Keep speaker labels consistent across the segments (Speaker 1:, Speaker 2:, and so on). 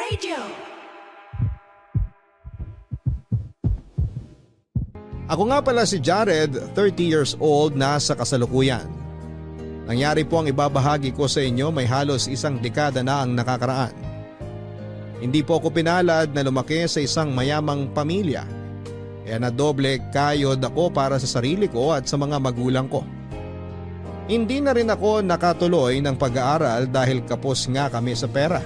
Speaker 1: Radio.
Speaker 2: Ako nga pala si Jared, 30 years old na sa kasalukuyan. Nangyari po ang ibabahagi ko sa inyo may halos isang dekada na ang nakakaraan. Hindi po ako pinalad na lumaki sa isang mayamang pamilya. Kaya nadoble kayod ako para sa sarili ko at sa mga magulang ko. Hindi na rin ako nakatuloy ng pag-aaral dahil kapos nga kami sa pera.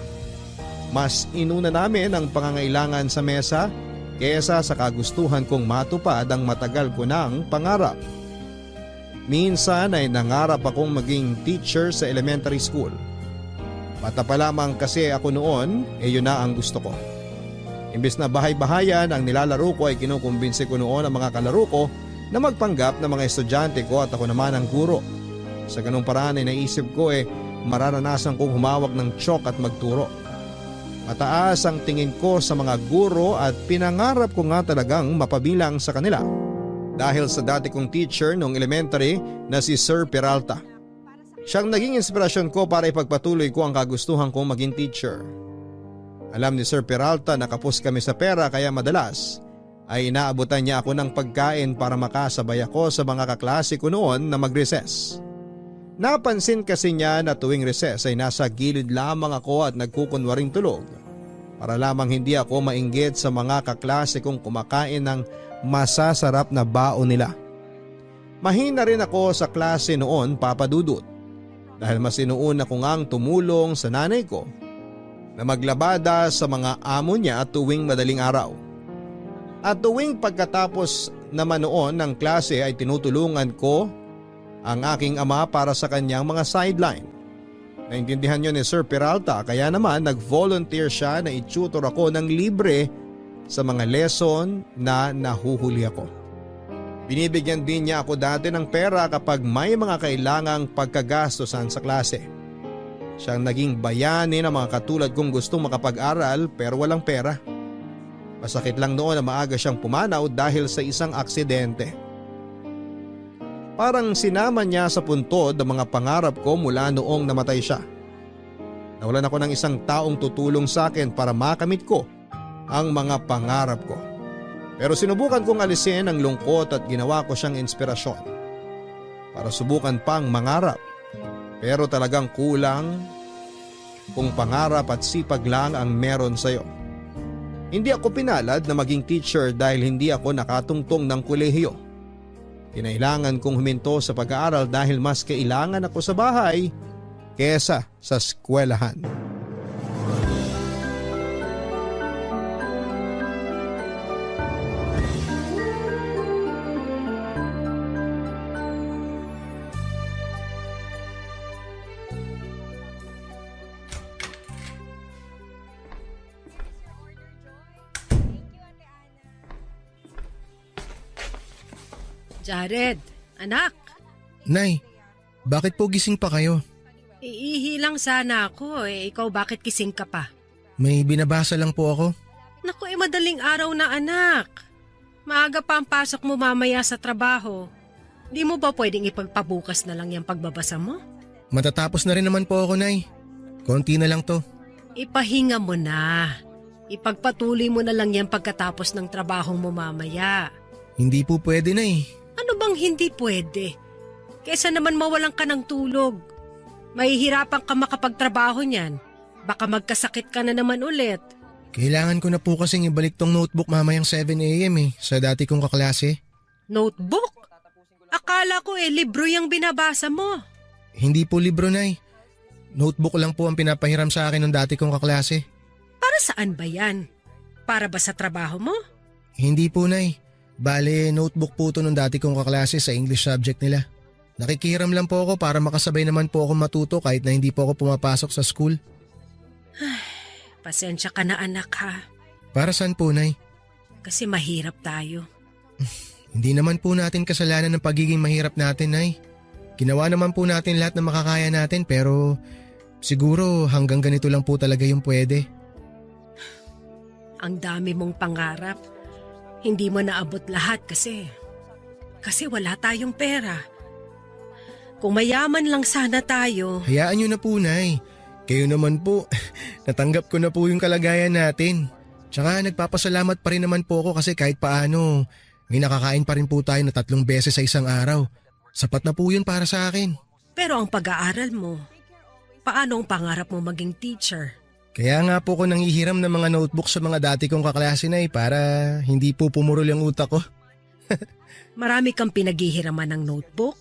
Speaker 2: Mas inuna namin ang pangangailangan sa mesa kesa sa kagustuhan kong matupad ang matagal ko ng pangarap. Minsan ay nangarap akong maging teacher sa elementary school. Bata pa lamang kasi ako noon, yun na ang gusto ko. Imbes na bahay-bahayan ang nilalaro ko ay kinukumbinsi ko noon ang mga kalaro ko na magpanggap ng mga estudyante ko at ako naman ang guro. Sa ganung paraan ay naisip ko mararanasan kong humawak ng chalk at magturo. Mataas ang tingin ko sa mga guro at pinangarap ko nga talagang mapabilang sa kanila. Dahil sa dati kong teacher noong elementary na si Sir Peralta. Siyang naging inspirasyon ko para ipagpatuloy ko ang kagustuhan kong maging teacher. Alam ni Sir Peralta na kapos kami sa pera kaya madalas ay inaabutan niya ako ng pagkain para makasabay ako sa mga kaklase ko noon na mag-recess. Napansin kasi niya na tuwing recess ay nasa gilid lamang ako at nagkukunwaring tulog para lamang hindi ako mainggit sa mga kaklase kong kumakain ng masasarap na baon nila. Mahina rin ako sa klase noon, Papa Dudut, dahil mas inuuna ko ngang tumulong sa nanay ko na maglabada sa mga amo niya tuwing madaling araw. At tuwing pagkatapos naman noon ng klase ay tinutulungan ko ang aking ama para sa kanyang mga sideline. Naintindihan niyo ni Sir Peralta kaya naman nag-volunteer siya na i-tutor ako ng libre sa mga lesson na nahuhuli ako. Binibigyan din niya ako dati ng pera kapag may mga kailangang pagkagastosan sa klase. Siyang naging bayani ng mga katulad kong gustong makapag-aral pero walang pera. Masakit lang noon na maaga siyang pumanaw dahil sa isang aksidente. Parang sinama niya sa puntod ang mga pangarap ko mula noong namatay siya. Nawalan ako ng isang taong tutulong sa akin para makamit ko ang mga pangarap ko. Pero sinubukan kong alisin ang lungkot at ginawa ko siyang inspirasyon para subukan pang mangarap. Pero talagang kulang kung pangarap at sipag lang ang meron sa'yo. Hindi ako pinalad na maging teacher dahil hindi ako nakatungtong ng kolehiyo. Kinailangan kong huminto sa pag-aaral dahil mas kailangan ako sa bahay kesa sa eskwelahan.
Speaker 3: Jared, anak.
Speaker 4: Nay, bakit po gising pa kayo?
Speaker 3: Iihi lang sana ako ikaw bakit kising ka pa?
Speaker 4: May binabasa lang po ako.
Speaker 3: Naku, madaling araw na anak. Maaga pa ang pasok mo mamaya sa trabaho. Di mo ba pwedeng ipagpabukas na lang yung pagbabasa mo?
Speaker 4: Matatapos na rin naman po ako, Nay. Konti na lang to.
Speaker 3: Ipahinga mo na. Ipagpatuloy mo na lang yan pagkatapos ng trabaho mo mamaya.
Speaker 4: Hindi po pwede, Nay.
Speaker 3: Ano bang hindi pwede? Kesa naman mawalan ka ng tulog. Mahihirapan ka makapagtrabaho niyan. Baka magkasakit ka na naman ulit.
Speaker 4: Kailangan ko na po kasing ibalik tong notebook mamayang 7 a.m. sa dati kong kaklase.
Speaker 3: Notebook? Akala ko libro yung binabasa mo.
Speaker 4: Hindi po libro, Nay. Notebook lang po ang pinapahiram sa akin ng dati kong kaklase.
Speaker 3: Para saan ba yan? Para ba sa trabaho mo?
Speaker 4: Hindi po, Nay. Bale, notebook po to nung dati kong kaklase sa English subject nila. Nakikihiram lang po ako para makasabay naman po ako matuto kahit na hindi po ako pumapasok sa school.
Speaker 3: Pasensya ka na anak ha.
Speaker 4: Para saan po, Nay?
Speaker 3: Kasi mahirap tayo.
Speaker 4: Hindi naman po natin kasalanan ng pagiging mahirap natin, Nay. Ginawa naman po natin lahat ng makakaya natin pero siguro hanggang ganito lang po talaga yung pwede.
Speaker 3: Ang dami mong pangarap. Hindi mo naabot lahat kasi wala tayong pera. Kung mayaman lang sana tayo.
Speaker 4: Hayaan nyo na po, Nay. Kayo naman po, natanggap ko na po yung kalagayan natin. Tsaka nagpapasalamat pa rin naman po ako kasi kahit paano, may nakakain pa rin po tayo na 3 beses sa isang araw. Sapat na po yun para sa akin.
Speaker 3: Pero ang pag-aaral mo, paano ang pangarap mo maging teacher?
Speaker 4: Kaya nga po ko nanghihiram ng mga notebook sa mga dati kong kaklase na para hindi po pumurol yung utak ko.
Speaker 3: Marami kang pinaghihiraman ng notebook?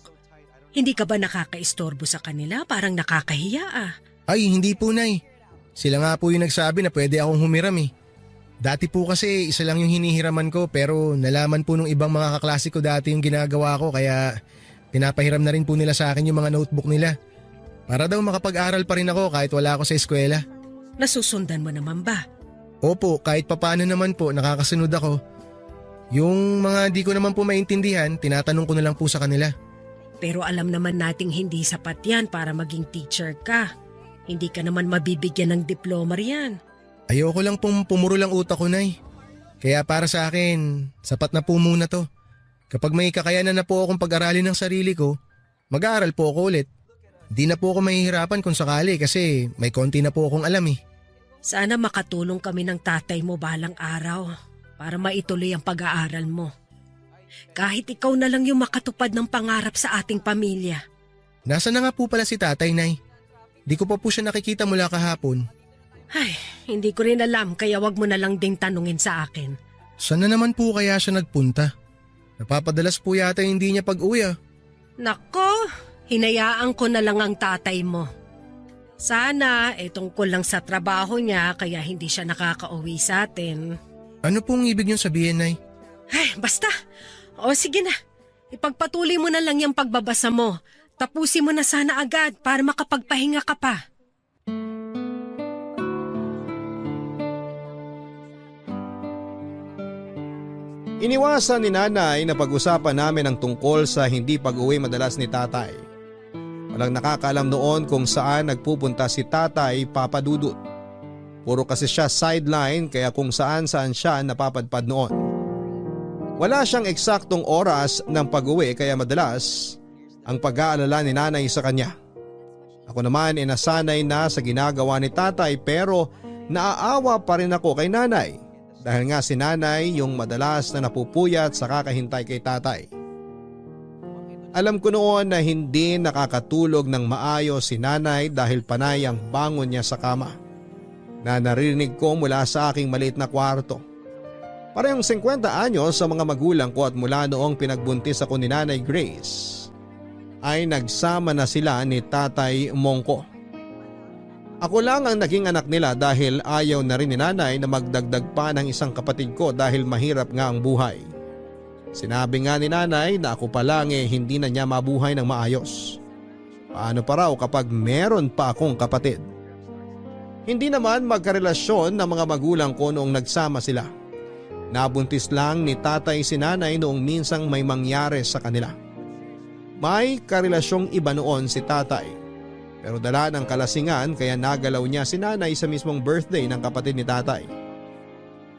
Speaker 3: Hindi ka ba nakakaistorbo sa kanila? Parang nakakahiya ah.
Speaker 4: Ay, hindi po, Nay. Sila nga po yung nagsabi na pwede akong humiram eh. Dati po kasi isa lang yung hinihiraman ko pero nalaman po nung ibang mga kaklase ko dati yung ginagawa ko kaya pinapahiram na rin po nila sa akin yung mga notebook nila. Para daw makapag-aral pa rin ako kahit wala ako sa eskwela.
Speaker 3: Nasusundan mo naman ba?
Speaker 4: Opo, kahit papano naman po nakakasunod ako. Yung mga di ko naman po maintindihan, tinatanong ko na lang po sa kanila.
Speaker 3: Pero alam naman nating hindi sapat yan para maging teacher ka. Hindi ka naman mabibigyan ng diploma riyan.
Speaker 4: Ayoko lang pong pumurol ang utak ko, Nay. Kaya para sa akin, sapat na po muna to. Kapag may kakayanan na po akong pag-aralin ng sarili ko, mag-aaral po ako ulit. Di na po ako mahihirapan kung sakali kasi may konti na po akong alam eh.
Speaker 3: Sana makatulong kami ng tatay mo balang araw para maituloy ang pag-aaral mo. Kahit ikaw na lang yung makatupad ng pangarap sa ating pamilya.
Speaker 4: Nasaan na nga po pala si tatay, Nay? Di ko pa po siya nakikita mula kahapon.
Speaker 3: Ay, hindi ko rin alam kaya wag mo na lang ding tanungin sa akin.
Speaker 4: Saan na naman po kaya siya nagpunta? Napapadalas po yata hindi niya pag-uwi ah.
Speaker 3: Nako, hinayaan ko na lang ang tatay mo. Sana tungkol lang sa trabaho niya kaya hindi siya nakakauwi sa atin.
Speaker 4: Ano pong ibig niyong sabihin, Nay?
Speaker 3: Ay, basta. O sige na, ipagpatuloy mo na lang yung pagbabasa mo. Tapusin mo na sana agad para makapagpahinga ka pa.
Speaker 2: Iniwasan ni nanay na pag-usapan namin ang tungkol sa hindi pag-uwi madalas ni tatay. Walang nakakaalam noon kung saan nagpupunta si tatay Papa Dudut. Puro kasi siya sideline kaya kung saan siya napapadpad noon. Wala siyang eksaktong oras ng pag-uwi kaya madalas ang pag-aalala ni nanay sa kanya. Ako naman nasanay na sa ginagawa ni tatay pero naaawa pa rin ako kay nanay. Dahil nga si nanay yung madalas na napupuyat sa kakahintay kay tatay. Alam ko noon na hindi nakakatulog ng maayos si nanay dahil panay ang bangon niya sa kama. Na narinig ko mula sa aking maliit na kwarto. Parehong 50 anyos sa mga magulang ko at mula noong pinagbuntis ako ni Nanay Grace ay nagsama na sila ni Tatay Mongko. Ako lang ang naging anak nila dahil ayaw na rin ni nanay na magdagdag pa ng isang kapatid ko dahil mahirap nga ang buhay. Sinabi nga ni nanay na ako pa lang hindi na niya mabuhay ng maayos. Paano pa raw kapag meron pa akong kapatid? Hindi naman magkarelasyon ng mga magulang ko noong nagsama sila. Nabuntis lang ni tatay si nanay noong minsang may mangyari sa kanila. May karelasyong iba noon si tatay. Pero dala ng kalasingan kaya nagalaw niya si nanay sa mismong birthday ng kapatid ni tatay.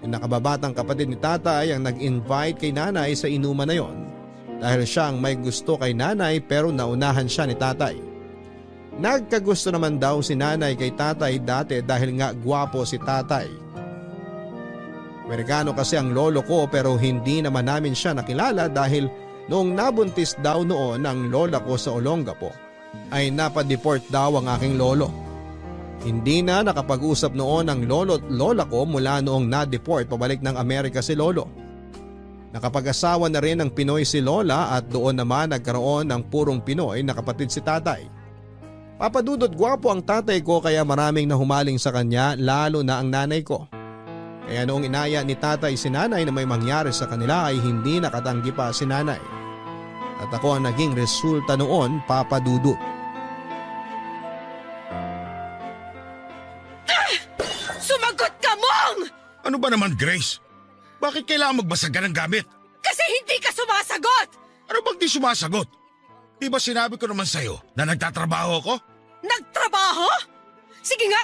Speaker 2: Yung nakababatang kapatid ni tatay ang nag-invite kay nanay sa inuman na yon dahil siya ang may gusto kay nanay pero naunahan siya ni tatay. Nagkagusto naman daw si nanay kay tatay dati dahil nga gwapo si tatay. Amerikano kasi ang lolo ko pero hindi naman namin siya nakilala dahil noong nabuntis daw noon ang lola ko sa Olongapo ay napadeport daw ang aking lolo. Hindi na nakapag-usap noon ang lolo at lola ko mula noong na-deport pabalik ng Amerika si lolo. Nakapag-asawa na rin ng Pinoy si lola at doon naman nagkaroon ng purong Pinoy na kapatid si tatay. Papadudot gwapo ang tatay ko kaya maraming nahumaling sa kanya lalo na ang nanay ko. Kaya noong inaya ni tatay si nanay na may mangyari sa kanila ay hindi nakatanggi pa si nanay. At ako ang naging resulta noon, Papa Dudut.
Speaker 3: Sumagot ka, Mong!
Speaker 1: Ano ba naman, Grace? Bakit kailangan magbasag ka ng gamit?
Speaker 3: Kasi hindi ka sumasagot!
Speaker 1: Ano bang di sumasagot? Di ba sinabi ko naman sa'yo na nagtatrabaho ako?
Speaker 3: Nagtrabaho? Sige nga,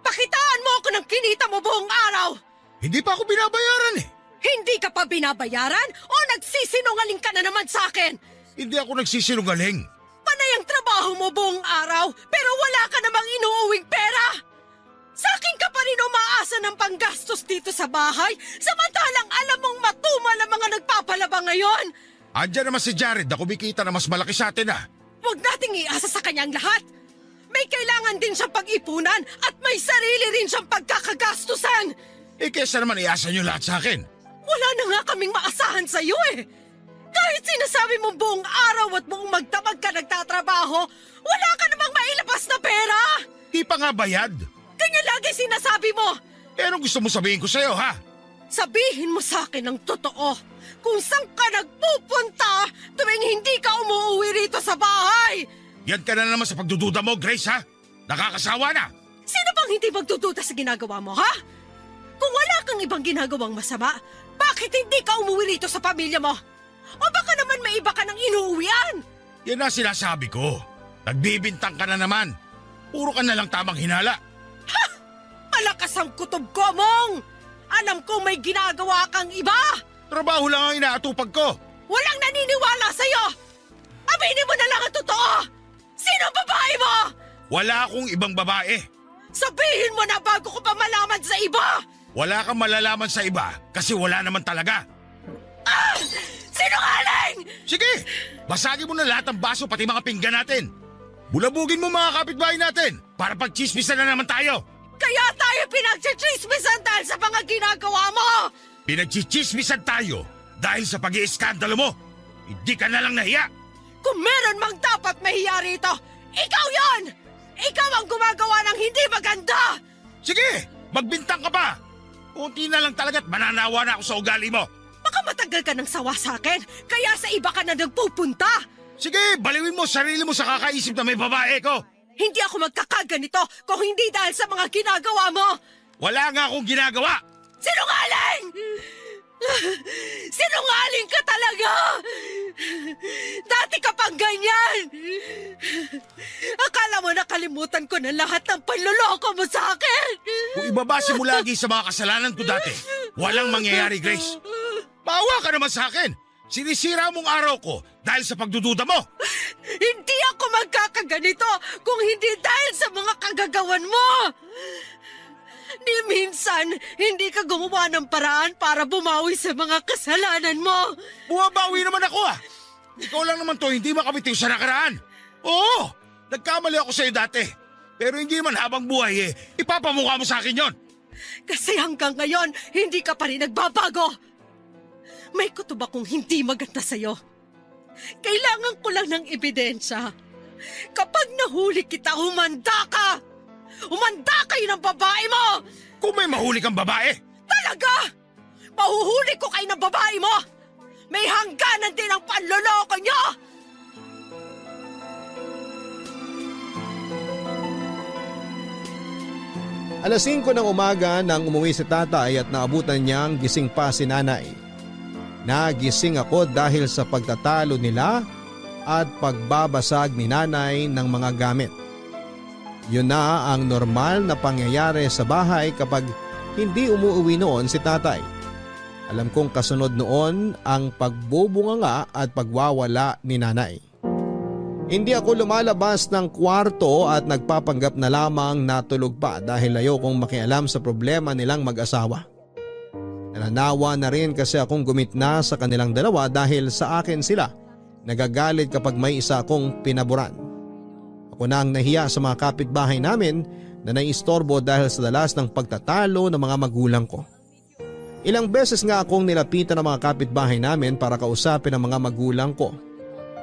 Speaker 3: pakitaan mo ako ng kinita mo buong araw!
Speaker 1: Hindi pa ako binabayaran eh.
Speaker 3: Hindi ka pa binabayaran o nagsisinungaling ka na naman sa akin?
Speaker 1: Hindi ako nagsisinungaling.
Speaker 3: Panay ang trabaho mo buong araw pero wala ka namang inuuwing pera! dito sa bahay, samantalang alam mong matumal ang mga nagpapalabang ngayon.
Speaker 1: Andiyan naman si Jared na kumikita na mas malaki sa atin
Speaker 3: Huwag nating iasa sa kanyang lahat. May kailangan din siyang pag-ipunan at may sarili rin siyang pagkakagastusan.
Speaker 1: Kesa naman iasa niyo lahat sa akin.
Speaker 3: Wala na nga kaming maasahan sa iyo Kahit sinasabi mong buong araw at buong magdamag ka nagtatrabaho, wala ka namang mailabas na pera.
Speaker 1: Di pa nga bayad.
Speaker 3: Kanya lagi sinasabi mo.
Speaker 1: Anong gusto mo sabihin ko sa'yo, ha?
Speaker 3: Sabihin mo sa akin ng totoo kung saan ka nagpupunta tuwing hindi ka umuwi rito sa bahay.
Speaker 1: Yan ka na naman sa pagdududa mo, Grace, ha? Nakakasawa na.
Speaker 3: Sino bang hindi magdududa sa ginagawa mo, ha? Kung wala kang ibang ginagawang masama, bakit hindi ka umuwi rito sa pamilya mo? O baka naman may iba ka nang inuuwian?
Speaker 1: Yan na sinasabi ko. Nagbibintang ka na naman. Puro ka na lang tamang hinala.
Speaker 3: Malakas ang kutob ko, Mong! Alam ko may ginagawa kang iba!
Speaker 1: Trabaho lang ang inaatupag ko.
Speaker 3: Walang naniniwala sa'yo! Aminin mo na lang ang totoo! Sino ang babae mo?
Speaker 1: Wala akong ibang babae.
Speaker 3: Sabihin mo na bago ko pa malaman sa iba!
Speaker 1: Wala kang malalaman sa iba kasi wala naman talaga.
Speaker 3: Sinungaling!
Speaker 1: Sige, basagin mo na lahat ng baso pati mga pinggan natin. Bulabugin mo mga kapitbahay natin para pagchismisan na naman tayo.
Speaker 3: Kaya tayo pinagchichismisan dahil sa mga ginagawa mo!
Speaker 1: Pinagchichismisan tayo dahil sa pag-iiskandalo mo. Hindi ka na lang nahiya.
Speaker 3: Kung meron mang dapat mahiya rito, ikaw yon! Ikaw ang gumagawa ng hindi maganda!
Speaker 1: Sige, magbintang ka pa. Kunti na lang talaga't mananawa na ako sa ugali mo.
Speaker 3: Baka matagal ka ng sawa sa akin, kaya sa iba ka na nagpupunta.
Speaker 1: Sige, baliwin mo sarili mo sa kakaisip na may babae ko.
Speaker 3: Hindi ako magkakaganito kung hindi dahil sa mga ginagawa mo.
Speaker 1: Wala nga akong ginagawa.
Speaker 3: Sinungaling! Sinungaling ka talaga! Dati ka pang ganyan! Akala mo nakalimutan ko na lahat ng panloloko mo sa akin!
Speaker 1: Kung ibabase mo lagi sa mga kasalanan ko dati, walang mangyayari, Grace. Maawa ka naman sa akin. Sinisira mong araw ko dahil sa pagdududa mo.
Speaker 3: Hindi ako magkakaganito kung hindi dahil sa mga kagagawan mo! Ni minsan, hindi ka gumawa ng paraan para bumawi sa mga kasalanan mo.
Speaker 1: Bumabawi naman ako Ikaw lang naman to hindi makabitiw sa nakaraan. Oo, nagkamali ako sa'yo dati. Pero hindi man habang buhay ipapamukha mo sa akin yon.
Speaker 3: Kasi hanggang ngayon, hindi ka pa rin nagbabago. May kutob akong hindi maganda sa'yo. Kailangan ko lang ng ebidensya. Kapag nahuli kita, humanda ka! Umanda kayo ng babae mo!
Speaker 1: Kung may mahuli kang babae.
Speaker 3: Talaga! Mahuhuli ko kayo ng babae mo! May hangganan din ang panloloko nyo!
Speaker 2: Alas 5 ng umaga nang umuwi si tatay at naabutan niyang gising pa si nanay. Nagising ako dahil sa pagtatalo nila at pagbabasag ni nanay ng mga gamit. Yun na ang normal na pangyayari sa bahay kapag hindi umuwi noon si tatay. Alam kong kasunod noon ang pagbubunganga at pagwawala ni nanay. Hindi ako lumalabas ng kwarto at nagpapanggap na lamang natulog pa dahil ayokong makialam sa problema nilang mag-asawa. Nananawa na rin kasi akong gumitna sa kanilang dalawa dahil sa akin sila nagagalit kapag may isa akong pinaburan. Ako na ang nahiya sa mga kapitbahay namin na naiistorbo dahil sa dalas ng pagtatalo ng mga magulang ko. Ilang beses nga akong nilapitan ng mga kapitbahay namin para kausapin ang mga magulang ko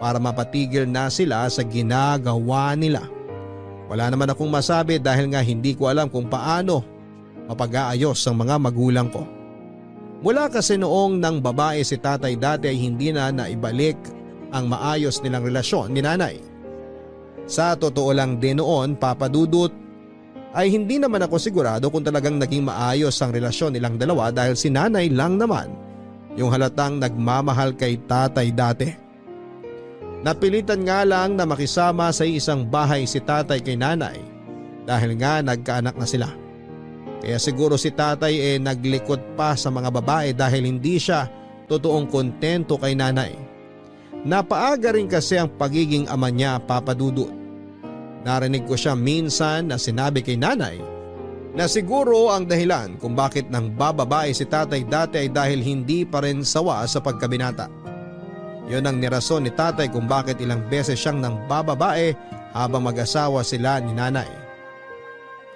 Speaker 2: para mapatigil na sila sa ginagawa nila. Wala naman akong masabi dahil nga hindi ko alam kung paano mapag-aayos ang mga magulang ko. Mula kasi noong nang babae si tatay dati ay hindi na naibalik ang maayos nilang relasyon ni nanay. Sa totoo lang din noon, Papa Dudut, ay hindi naman ako sigurado kung talagang naging maayos ang relasyon nilang dalawa dahil si nanay lang naman yung halatang nagmamahal kay tatay dati. Napilitan nga lang na makisama sa isang bahay si tatay kay nanay dahil nga nagkaanak na sila. Kaya siguro si tatay naglikot pa sa mga babae dahil hindi siya totoong kontento kay nanay. Napaaga rin kasi ang pagiging ama niya, Papa Dudut. Narinig ko siya minsan na sinabi kay nanay Na siguro ang dahilan kung bakit nang bababae si tatay dati ay dahil hindi pa rin sawa sa pagkabinata. Yon ang nirason ni tatay kung bakit ilang beses siyang nang bababae habang mag-asawa sila ni nanay.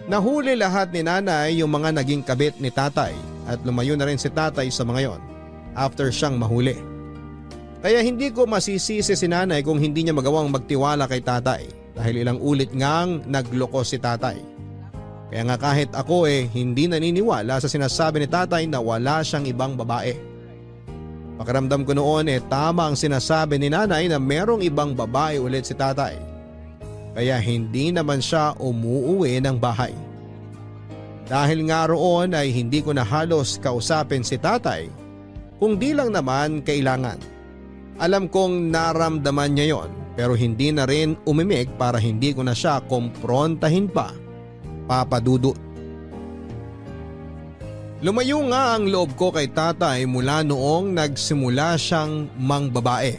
Speaker 2: Nahuli lahat ni nanay yung mga naging kabit ni tatay at lumayo na rin si tatay sa mga yon after siyang mahuli. Kaya hindi ko masisisi si nanay kung hindi niya magawang magtiwala kay tatay dahil ilang ulit ngang nagloko si tatay. Kaya nga kahit ako hindi naniniwala sa sinasabi ni tatay na wala siyang ibang babae. Pakiramdam ko noon tama ang sinasabi ni nanay na merong ibang babae ulit si tatay. Kaya hindi naman siya umuuwi ng bahay. Dahil nga roon ay hindi ko na halos kausapin si tatay kung di lang naman kailangan. Alam kong naramdaman niya yon pero hindi na rin umimik para hindi ko na siya kumprontahin pa, Papa Dudut. Lumayo nga ang loob ko kay tatay mula noong nagsimula siyang mangbabae.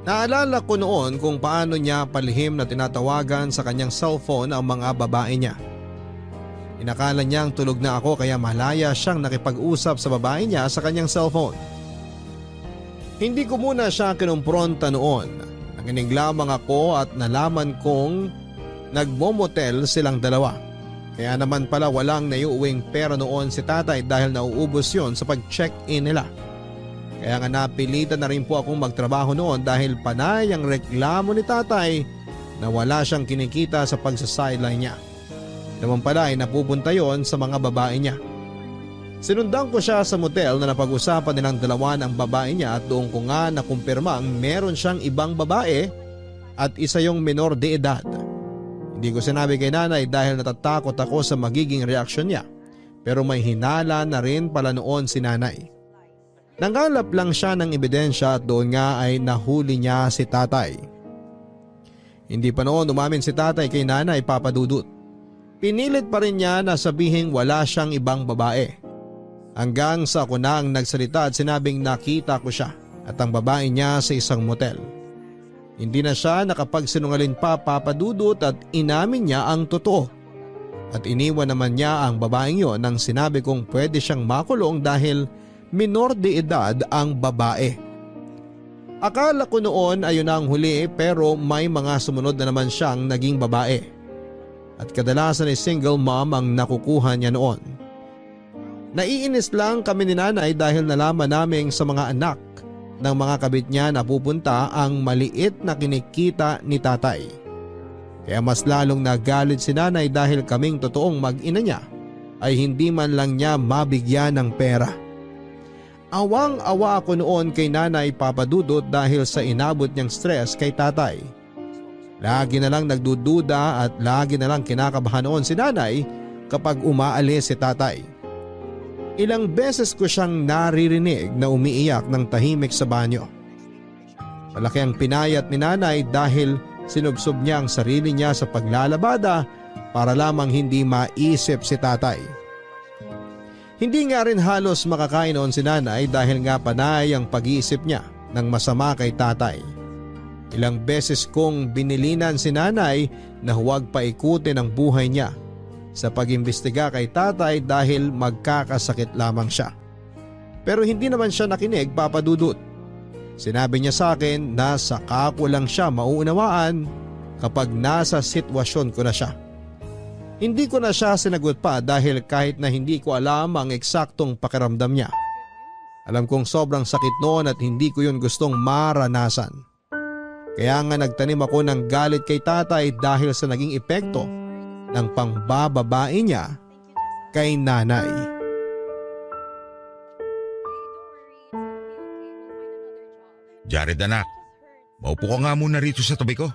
Speaker 2: Naalala ko noon kung paano niya palihim na tinatawagan sa kanyang cellphone ang mga babae niya. Inakala niyang tulog na ako kaya malaya siyang nakipag-usap sa babae niya sa kanyang cellphone. Hindi ko muna siya kinumpronta noon. Nakinig lamang ako at nalaman kong nagmomotel silang dalawa. Kaya naman pala walang naiuwing pera noon si tatay dahil nauubos yon sa pag-check-in nila. Kaya nga napilitan na rin po akong magtrabaho noon dahil panay ang reklamo ni tatay na wala siyang kinikita sa pagsa-sideline niya. Naman pala ay napupunta yon sa mga babae niya. Sinundan ko siya sa motel na napag-usapan nilang dalawa ng babae niya at doon ko nga nakumpirma ang meron siyang ibang babae at isa yung menor de edad. Hindi ko sinabi kay nanay dahil natatakot ako sa magiging reaksyon niya pero may hinala na rin pala noon si nanay. Nangalap lang siya ng ebidensya at doon nga ay nahuli niya si tatay. Hindi pa noon umamin si tatay kay nanay, Papa Dudut. Pinilit pa rin niya na sabihing wala siyang ibang babae. Hanggang sa ako na ang nagsalita at sinabing nakita ko siya at ang babae niya sa isang motel. Hindi na siya nakapagsinungaling pa, Papa Dudut, at inamin niya ang totoo. At iniwan naman niya ang babaeng yon nang sinabi kong pwede siyang makulong dahil minor de edad ang babae. Akala ko noon ayun na ang huli pero may mga sumunod na naman siyang naging babae. At kadalasan ay single mom ang nakukuha niya noon. Naiinis lang kami ni nanay dahil nalaman namin sa mga anak ng mga kabit niya na pupunta ang maliit na kinikita ni tatay. Kaya mas lalong nagalit si nanay dahil kaming totoong mag-ina niya ay hindi man lang niya mabigyan ng pera. Awang-awa ako noon kay nanay, Papa Dudut, dahil sa inabot niyang stress kay tatay. Lagi na lang nagdududa at lagi na lang kinakabahan noon si nanay kapag umaalis si tatay. Ilang beses ko siyang naririnig na umiiyak ng tahimik sa banyo. Malaki ang pinayat ni nanay dahil sinubsob niya ang sarili niya sa paglalabada para lamang hindi maisip si tatay. Hindi nga rin halos makakain noon si nanay dahil nga panay ang pag-iisip niya ng masama kay tatay. Ilang beses kong binilinan si nanay na huwag paikutin ang buhay niya sa pag-imbestiga kay tatay dahil magkakasakit lamang siya. Pero hindi naman siya nakinig, Papa Dudut. Sinabi niya sa akin na saka ko lang siya mauunawaan kapag nasa sitwasyon ko na siya. Hindi ko na siya sinagot pa dahil kahit na hindi ko alam ang eksaktong pakiramdam niya. Alam kong sobrang sakit noon at hindi ko yun gustong maranasan. Kaya nga nagtanim ako ng galit kay tatay dahil sa naging epekto ng pangbababae niya kay nanay.
Speaker 1: Jared anak, maupo ka nga muna rito sa tabi ko.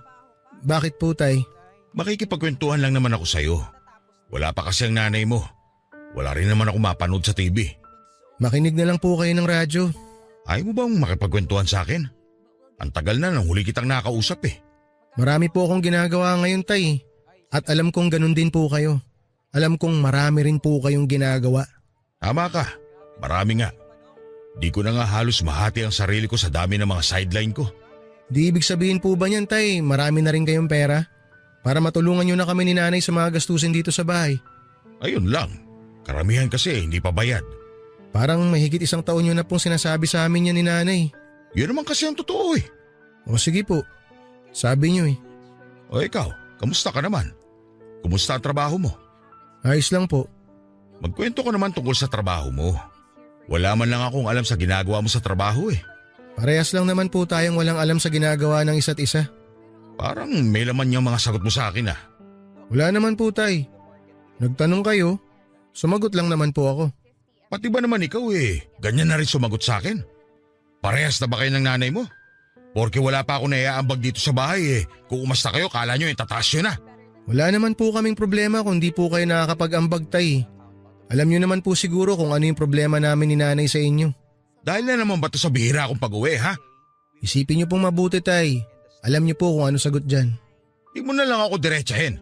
Speaker 4: Bakit po, tay?
Speaker 1: Makikipagkwentuhan lang naman ako sa'yo. Wala pa kasi ang nanay mo. Wala rin naman ako mapanood sa TV.
Speaker 4: Makinig na lang po kayo ng radyo.
Speaker 1: Ayaw mo bang makipagkwentuhan sa akin? Ang tagal na nang huli kitang nakausap eh.
Speaker 4: Marami po akong ginagawa ngayon, tay. At alam kong ganun din po kayo. Alam kong marami rin po kayong ginagawa.
Speaker 1: Tama ka, marami nga. Di ko na nga halos mahati ang sarili ko sa dami ng mga sideline ko.
Speaker 4: Di ibig sabihin po ba niyan, tay, marami na rin kayong pera? Para matulungan nyo na kami ni nanay sa mga gastusin dito sa bahay.
Speaker 1: Ayun lang. Karamihan kasi hindi pa bayad.
Speaker 4: Parang mahigit 1 taon nyo na pong sinasabi sa amin yan ni nanay.
Speaker 1: Yun naman kasi ang totoo eh.
Speaker 4: O sige po, sabi nyo eh.
Speaker 1: O ikaw, kamusta ka naman? Kumusta ang trabaho mo?
Speaker 4: Ayos lang po.
Speaker 1: Magkwento ka naman tungkol sa trabaho mo. Wala man lang akong alam sa ginagawa mo sa trabaho eh.
Speaker 4: Parehas lang naman po tayong walang alam sa ginagawa ng isa't isa.
Speaker 1: Parang may laman yung mga sagot mo sa akin ah.
Speaker 4: Wala naman po tay. Nagtanong kayo, sumagot lang naman po ako.
Speaker 1: Pati ba naman ikaw eh, ganyan na rin sumagot sa akin? Parehas na ba kayo ng nanay mo? Porque wala pa ako naiaambag dito sa bahay eh. Kung umasta kayo, kala nyo itataas yun na.
Speaker 4: Wala naman po kaming problema kung di po kayo nakakapag-ambag tay. Alam nyo naman po siguro kung ano yung problema namin ni nanay sa inyo.
Speaker 1: Dahil na naman ba ito sa bihira akong pag-uwi ha?
Speaker 4: Isipin nyo pong mabuti tay. Alam nyo po kung ano sagot dyan.
Speaker 1: Di mo na lang ako diretsahin.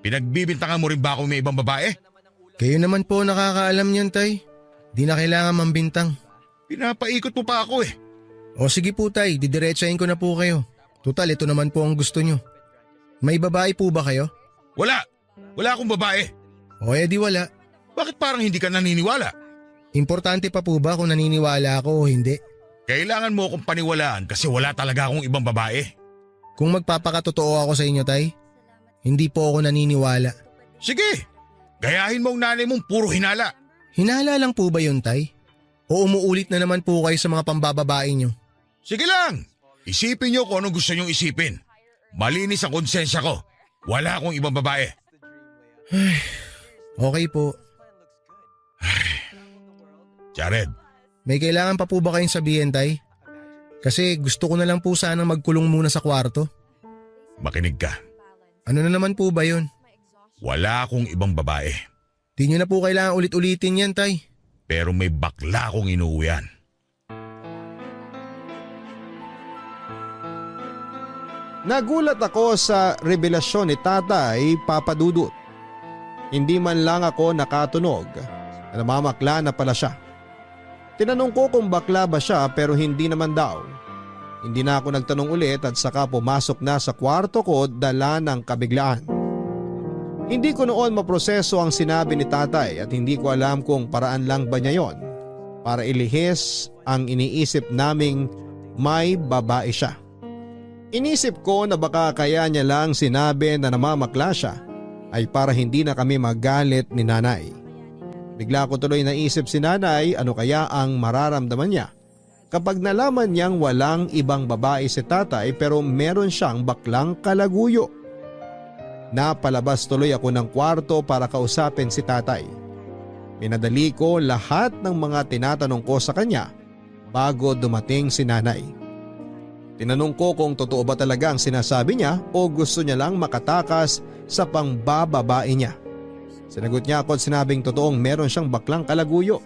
Speaker 1: Pinagbibintangan mo rin ba ako may ibang babae?
Speaker 4: Kayo naman po nakakaalam niyan tay. Di na kailangan mambintang.
Speaker 1: Pinapaikot mo pa ako eh.
Speaker 4: O sige po tay, didiretsahin ko na po kayo. Tutal, ito naman po ang gusto nyo. May babae po ba kayo?
Speaker 1: Wala. Wala akong babae.
Speaker 4: O edi wala.
Speaker 1: Bakit parang hindi ka naniniwala?
Speaker 4: Importante pa po ba kung naniniwala ako o hindi?
Speaker 1: Kailangan mo akong paniwalaan kasi wala talaga akong ibang babae.
Speaker 4: Kung magpapakatotoo ako sa inyo tay, hindi po ako naniniwala.
Speaker 1: Sige, gayahin mo ang nanay mong puro hinala.
Speaker 4: Hinala lang po ba yun tay? O umuulit na naman po kayo sa mga pambababae nyo?
Speaker 1: Sige lang, isipin niyo kung anong gusto niyong isipin. Malinis ang konsensya ko. Wala akong ibang babae.
Speaker 4: Okay po.
Speaker 1: Jared,
Speaker 4: May kailangan pa po ba kayong sabihin tay? Kasi gusto ko na lang po sanang magkulong muna sa kwarto.
Speaker 1: makinig ka.
Speaker 4: Ano na naman po ba yun?
Speaker 1: Wala akong ibang babae.
Speaker 4: Di nyo na po kailangan ulit-ulitin yan tay.
Speaker 1: Pero may bakla akong inuuwian.
Speaker 2: Nagulat ako sa revelasyon ni Tatay Papa Dudut. Hindi man lang ako nakatunog na namamakla na pala siya. Tinanong ko kung bakla ba siya pero hindi naman daw. Hindi na ako nagtanong ulit at saka pumasok na sa kwarto ko dala ng kabiglaan. Hindi ko noon maproseso ang sinabi ni Tatay at hindi ko alam kung paraan lang ba niya yon para ilihis ang iniisip naming may babae siya. Inisip ko na baka kaya niya lang sinabi na namamakla siya ay para hindi na kami magalit ni nanay. Bigla ko tuloy naisip si nanay ano kaya ang mararamdaman niya kapag nalaman niyang walang ibang babae si Tatay pero meron siyang baklang kalaguyo. Napalabas tuloy ako ng kwarto para kausapin si Tatay. Pinadali ko lahat ng mga tinatanong ko sa kanya bago dumating si nanay. Tinanong ko kung totoo ba talaga ang sinasabi niya o gusto niya lang makatakas sa pangbababae niya. Sinagot niya ako at sinabing totoong meron siyang baklang kalaguyo.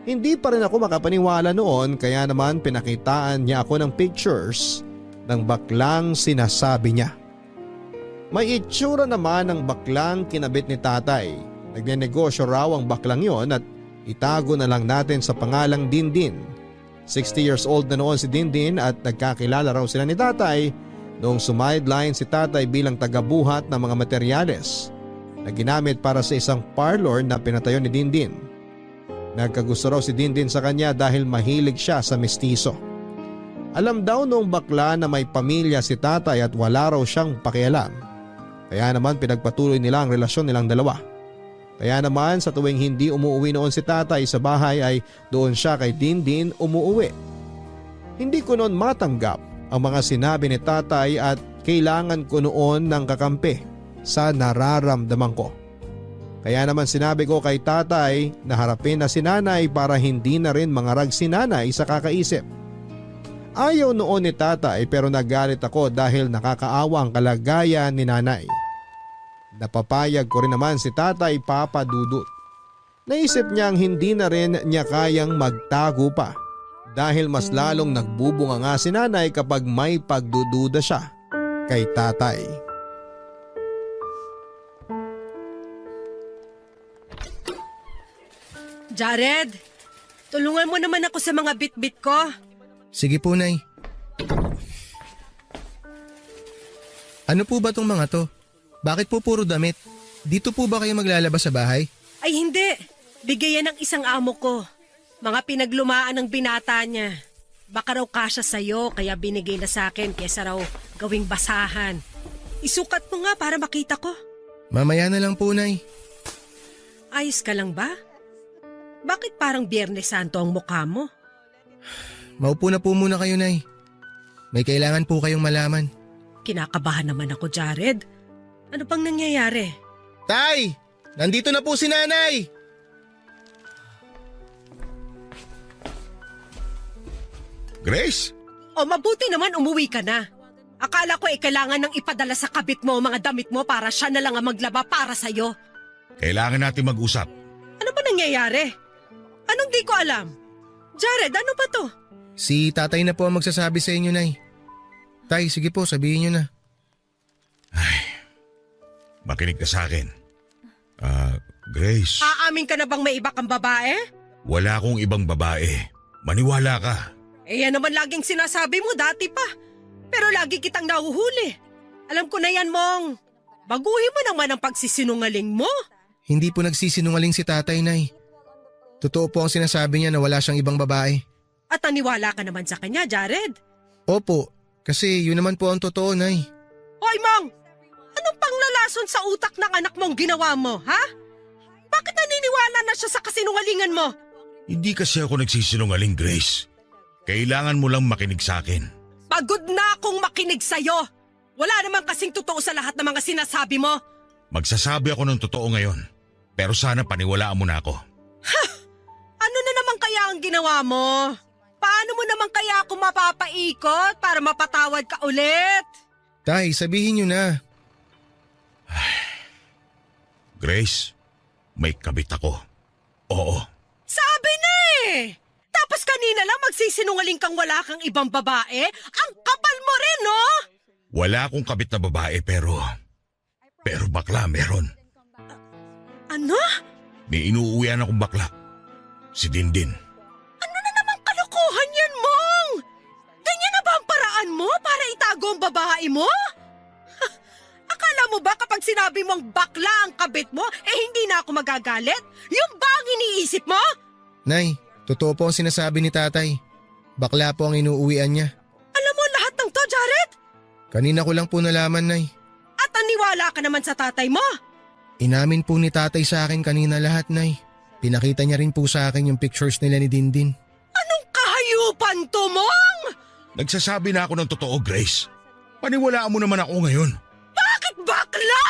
Speaker 2: Hindi pa rin ako makapaniwala noon kaya naman pinakitaan niya ako ng pictures ng baklang sinasabi niya. May itsura naman ng baklang kinabit ni Tatay. Nagnenegosyo raw ang baklang yon at itago na lang natin sa pangalang Dindin. 60 years old na noon si Dindin at nagkakilala raw sila ni Tatay noong sumideline si Tatay bilang tagabuhat ng mga materyales na ginamit para sa isang parlor na pinatayo ni Dindin. Nagkagusto raw si Dindin sa kanya dahil mahilig siya sa mestizo. Alam daw noong bakla na may pamilya si Tatay at wala raw siyang pakialam. Kaya naman pinagpatuloy nila ang relasyon nilang dalawa. Kaya naman sa tuwing hindi umuwi noon si Tatay sa bahay ay doon siya kay Dindin umuwi. Hindi ko noon matanggap ang mga sinabi ni Tatay at kailangan ko noon ng kakampi sa nararamdaman ko. Kaya naman sinabi ko kay Tatay na harapin na si Nanay para hindi na rin mangarag si Nanay sa kakaisip. Ayaw noon ni Tatay pero nagalit ako dahil nakakaawa ang kalagayan ni Nanay. Napapayag ko rin naman si Tatay Papa Dudut. Naisip niyang hindi na rin niya kayang magtago pa dahil mas lalong nagbubunga nga si Nanay kapag may pagdududa siya kay Tatay.
Speaker 3: Jared, tulungan mo naman ako sa mga bit-bit ko.
Speaker 4: Sige po nay. Ano po ba tong mga to? Bakit po puro damit? Dito po ba kayo maglalabas sa bahay?
Speaker 3: Ay hindi, bigay yan ng isang amo ko. Mga pinaglumaan ng binata niya. Baka raw kasya sa'yo, kaya binigay na sa akin kesa raw gawing basahan. Isukat mo nga para makita ko.
Speaker 4: Mamaya na lang po, Nay.
Speaker 3: Ayos ka lang ba? Bakit parang Biyernes Santo ang mukha mo?
Speaker 4: Maupo na po muna kayo, Nay. May kailangan po kayong malaman.
Speaker 3: Kinakabahan naman ako, Jared. Ano pang nangyayari?
Speaker 4: Tay! Nandito na po si Nanay!
Speaker 1: Grace?
Speaker 3: O mabuti naman umuwi ka na. Akala ko kailangan nang ipadala sa kabit mo ang mga damit mo para siya na lang ang maglaba para sa'yo.
Speaker 1: Kailangan natin mag-usap.
Speaker 3: Ano ba nangyayari? Anong di ko alam? Jared, ano ba to?
Speaker 4: Si tatay na po ang magsasabi sa inyo, Nay. Tay, sige po, sabihin niyo na.
Speaker 1: Makinig ka sa akin. Grace,
Speaker 3: Aamin ka na bang may iba kang babae?
Speaker 1: wala akong ibang babae. Maniwala ka.
Speaker 3: Eh yan naman laging sinasabi mo dati pa. Pero lagi kitang nahuhuli. Alam ko na yan, Mong. Baguhin mo naman ang pagsisinungaling mo.
Speaker 4: Hindi po nagsisinungaling si tatay, Nay. Totoo po ang sinasabi niya na wala siyang ibang babae.
Speaker 3: At naniwala ka naman sa kanya, Jared.
Speaker 4: Opo, kasi yun naman po ang totoo, Nay.
Speaker 3: Hoy, Mong! Anong panglalason sa utak ng anak mong ginawa mo, ha? Bakit naniniwala na siya sa kasinungalingan mo?
Speaker 1: Hindi kasi ako nagsisinungaling, Grace. Kailangan mo lang makinig sa akin.
Speaker 3: Pagod na akong makinig sa'yo. Wala naman kasing totoo sa lahat ng mga sinasabi mo.
Speaker 1: Magsasabi ako ng totoo ngayon. Pero sana paniwalaan mo na ako.
Speaker 3: Ano na naman kaya ang ginawa mo? Paano mo naman kaya ako mapapaikot para mapatawad ka ulit?
Speaker 4: Tay, sabihin niyo na.
Speaker 1: Grace, may kabit ako. Oo.
Speaker 3: Sabi na eh! Tapos kanina lang magsisinungaling kang wala kang ibang babae? Ang kapal mo rin, no?
Speaker 1: Wala akong kabit na babae pero bakla meron.
Speaker 3: Ano?
Speaker 1: May inuuwian akong bakla. Si Dindin.
Speaker 3: Ano na namang kalokohan yan, Mong? Ganyan na ba ang paraan mo para itago ang babae mo? Akala mo ba kapag sinabi mong bakla ang kabit mo, hindi na ako magagalit? Yung ba ang iniisip mo?
Speaker 4: Nay, totoo po ang sinasabi ni tatay. Bakla po ang inuuwian niya.
Speaker 3: Alam mo lahat ng to, Jared?
Speaker 4: Kanina ko lang po nalaman, Nay.
Speaker 3: At naniwala ka naman sa tatay mo?
Speaker 4: Inamin po ni tatay sa akin kanina lahat, Nay. Pinakita niya rin po sa akin yung pictures nila ni Dindin.
Speaker 3: Anong kahayupan to, Mong?
Speaker 1: Nagsasabi na ako ng totoo, Grace. Paniwalaan mo naman ako ngayon.
Speaker 3: Bakit bakla?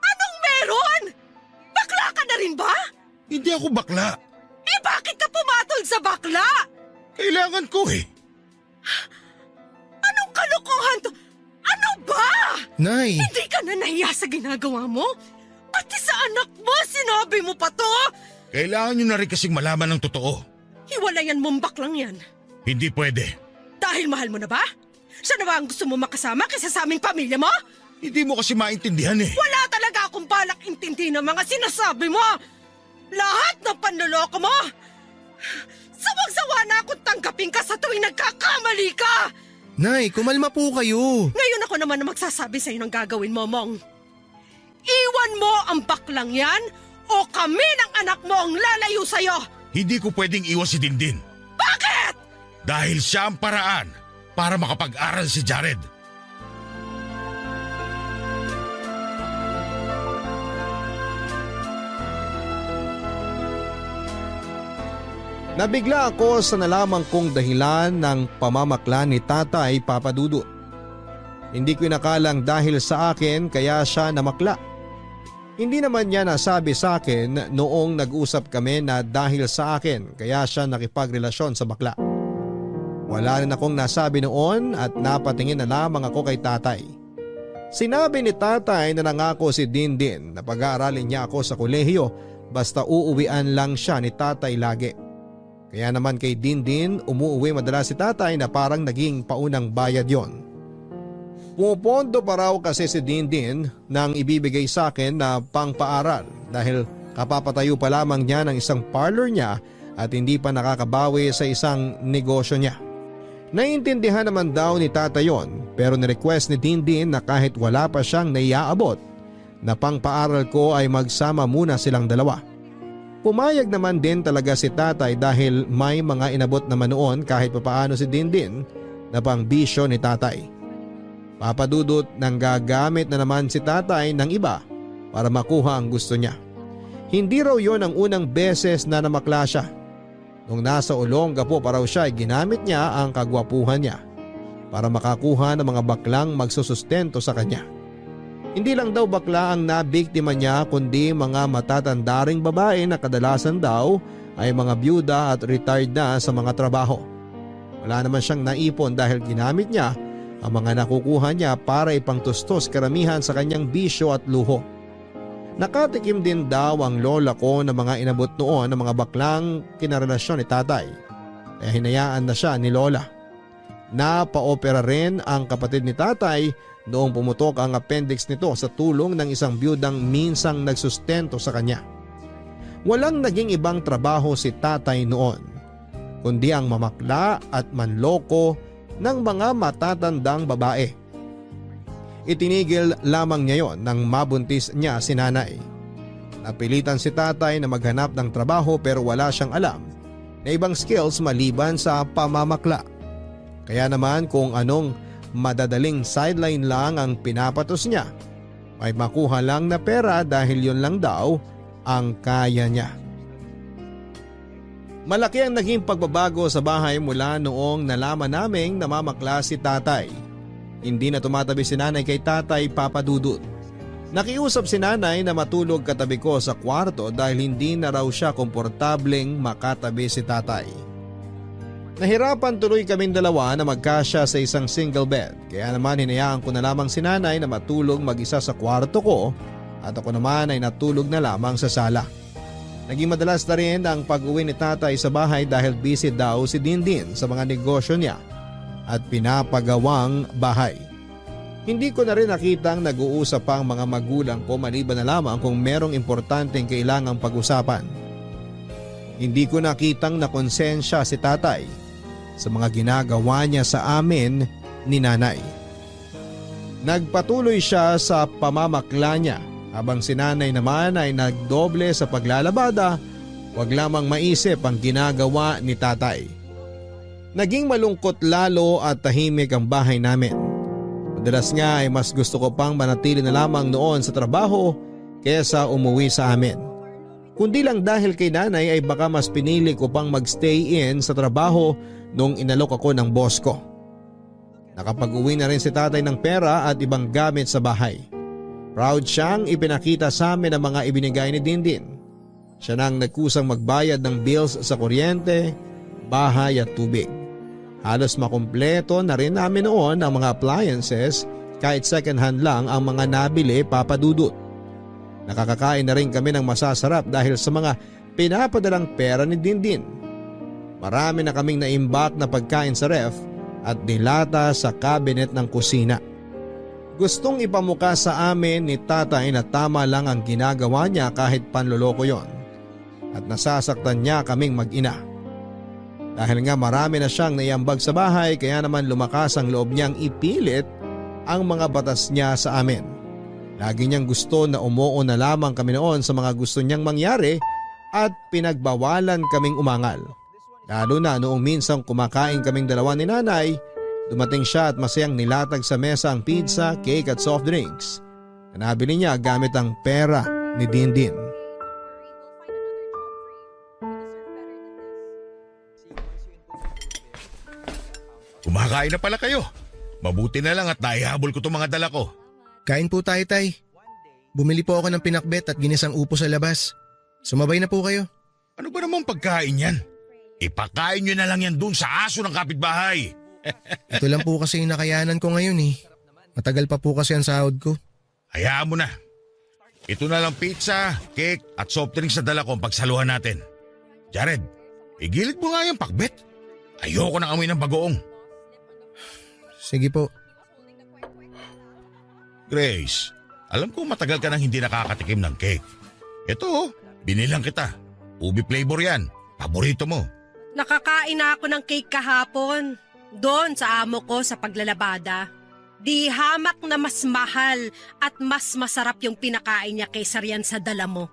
Speaker 3: Anong meron? Bakla ka na rin ba?
Speaker 1: Hindi ako bakla.
Speaker 3: Bakit ka pumatol sa bakla?
Speaker 1: Kailangan ko eh.
Speaker 3: Anong kalokohan to? Ano ba?
Speaker 4: Nay!
Speaker 3: Hindi ka na nahiya sa ginagawa mo? Pati sa anak mo, sinabi mo pa to?
Speaker 1: Kailangan nyo na rin kasing malaman ng totoo.
Speaker 3: Hiwalayan mong baklang yan.
Speaker 1: Hindi pwede.
Speaker 3: Dahil mahal mo na ba? Siya na ba ang gusto mo makasama kaysa sa aming pamilya mo?
Speaker 1: Hindi mo kasi maintindihan eh.
Speaker 3: Wala talaga akong balak intindi ng mga sinasabi mo. Lahat ng panloloko mo. Sawang-sawa na akong tanggapin ka sa tuwing nagkakamali ka.
Speaker 4: Nay, kumalma po kayo.
Speaker 3: Ngayon ako naman na magsasabi sa'yo ng gagawin mo, Mong. Iwan mo ang baklang yan o kami ng anak mo ang lalayo sa'yo.
Speaker 1: Hindi ko pwedeng iwas si Dindin.
Speaker 3: Bakit?
Speaker 1: Dahil siya ang paraan para makapag-aral si Jared.
Speaker 2: Nabigla ako sa nalaman kong dahilan ng pamamakla ni Tatay Papa Dudut. Hindi ko inakalang dahil sa akin kaya siya namakla. Hindi naman niya nasabi sa akin noong nag-usap kami na dahil sa akin kaya siya nakipagrelasyon sa bakla. Wala rin akong nasabi noon at napatingin na lamang ako kay Tatay. Sinabi ni Tatay na nangako si Dindin na pag-aaralin niya ako sa kolehiyo basta uuwian lang siya ni Tatay lagi. Kaya naman kay Dindin umuwi madalas si Tatay na parang naging paunang bayad yon. Pumupondo pa raw kasi si Dindin nang ibibigay sa akin na pangpaaral dahil kapapatayo pa lamang niya ng isang parlor niya at hindi pa nakakabawi sa isang negosyo niya. Naiintindihan naman daw ni Tatay yon pero nirequest ni Dindin na kahit wala pa siyang naiaabot na pangpaaral ko ay magsama muna silang dalawa. Pumayag naman din talaga si tatay dahil may mga inabot naman noon kahit papaano si Dindin na pangbisyo ni tatay. Papadudot nang gagamit na naman si tatay ng iba para makuha ang gusto niya. Hindi raw yon ang unang beses na namakla siya. Nung nasa Olongapo pa raw siya ay ginamit niya ang kagwapuhan niya para makakuha ng mga baklang magsusustento sa kanya. Hindi lang daw bakla ang nabiktima niya kundi mga matatandaring babae na kadalasan daw ay mga byuda at retired na sa mga trabaho. Wala naman siyang naipon dahil ginamit niya ang mga nakukuha niya para ipangtustos karamihan sa kanyang bisyo at luho. Nakatikim din daw ang lola ko ng mga inabot noon ng mga baklang kinarelasyon ni tatay. Kaya hinayaan na siya ni lola. Napaopera rin ang kapatid ni tatay noong pumutok ang appendix nito sa tulong ng isang byudang minsang nagsustento sa kanya. Walang naging ibang trabaho si tatay noon, kundi ang mamakla at manloko ng mga matatandang babae. Itinigil lamang niya yon nang mabuntis niya si nanay. Napilitan si tatay na maghanap ng trabaho pero wala siyang alam na ibang skills maliban sa pamamakla. Kaya naman kung anong madadaling sideline lang ang pinapatos niya, may makuha lang na pera dahil yon lang daw ang kaya niya. Malaki ang naging pagbabago sa bahay mula noong nalaman naming namamakla si tatay. Hindi na tumatabi si nanay kay tatay Papadudut. Nakiusap si nanay na matulog katabi ko sa kwarto dahil hindi na raw siya komportableng makatabi si tatay. Nahirapan tuloy kaming dalawa na magkasya sa isang single bed, kaya naman hinayaan ko na lamang si nanay na matulog mag-isa sa kwarto ko at ako naman ay natulog na lamang sa sala. Naging madalas na rin ang pag-uwi ni tatay sa bahay dahil busy daw si Dindin sa mga negosyo niya at pinapagawang bahay. Hindi ko na rin nakitang nag-uusap ang mga magulang ko maliban na lamang kung merong importanteng kailangang pag-usapan. Hindi ko nakitang nakonsensya si tatay sa mga ginagawa niya sa amin ni nanay. Nagpatuloy siya sa pamamakla niya habang si nanay naman ay nagdoble sa paglalabada, wag lamang maisip ang ginagawa ni tatay. Naging malungkot lalo at tahimik ang bahay namin. Madalas nga ay mas gusto ko pang manatili na lamang noon sa trabaho kaysa umuwi sa amin. Kundi lang dahil kay nanay ay baka mas pinili ko pang magstay in sa trabaho nung inalok ako ng boss ko. Nakapag-uwi na rin si tatay ng pera at ibang gamit sa bahay. Proud siyang ipinakita sa amin ang mga ibinigay ni Dindin. Siya nang nagkusang magbayad ng bills sa kuryente, bahay at tubig. Halos makumpleto na rin namin noon ang mga appliances kahit second hand lang ang mga nabili Papadudut. Nakakakain na rin kami ng masasarap dahil sa mga pinapadalang pera ni Dindin. Marami na kaming naimbak na pagkain sa ref at dilata sa cabinet ng kusina. Gustong ipamuka sa amin ni tatay na tama lang ang ginagawa niya kahit panloloko yon. At nasasaktan niya kaming mag-ina. Dahil nga marami na siyang naiambag sa bahay kaya naman lumakas ang loob niyang ipilit ang mga batas niya sa amin. Lagi niyang gusto na umuo na lamang kami noon sa mga gusto niyang mangyari at pinagbawalan kaming umangal. Lalo na noong minsang kumakain kaming dalawa ni nanay, dumating siya at masayang nilatag sa mesa ang pizza, cake at soft drinks na nabili niya gamit ang pera ni Dindin.
Speaker 1: Kumakain na pala kayo. Mabuti na lang at naihabol ko itong mga dala ko.
Speaker 4: Kain po tayo, tay. Bumili po ako ng pinakbet at ginisang upo sa labas. Sumabay na po kayo.
Speaker 1: Ano ba namang pagkain yan? Ipakain nyo na lang yan dun sa aso ng kapitbahay.
Speaker 4: Ito lang po kasi yung nakayanan ko ngayon eh. Matagal pa po kasi ang sahod ko.
Speaker 1: Hayaan mo na. Ito na lang pizza, cake at soft drinks na dala ko ang pagsaluhan natin. Jared, igilid mo nga yung pakbet. Ayoko ng amoy ng bagoong.
Speaker 4: Sige po.
Speaker 1: Grace, alam ko matagal ka nang hindi nakakatikim ng cake. Ito, binilang kita. Ubi flavor yan. Paborito mo.
Speaker 3: Nakakain na ako ng cake kahapon. Doon sa amo ko sa paglalabada. Di hamak na mas mahal at mas masarap yung pinakain niya kaysa riyan sa dala mo.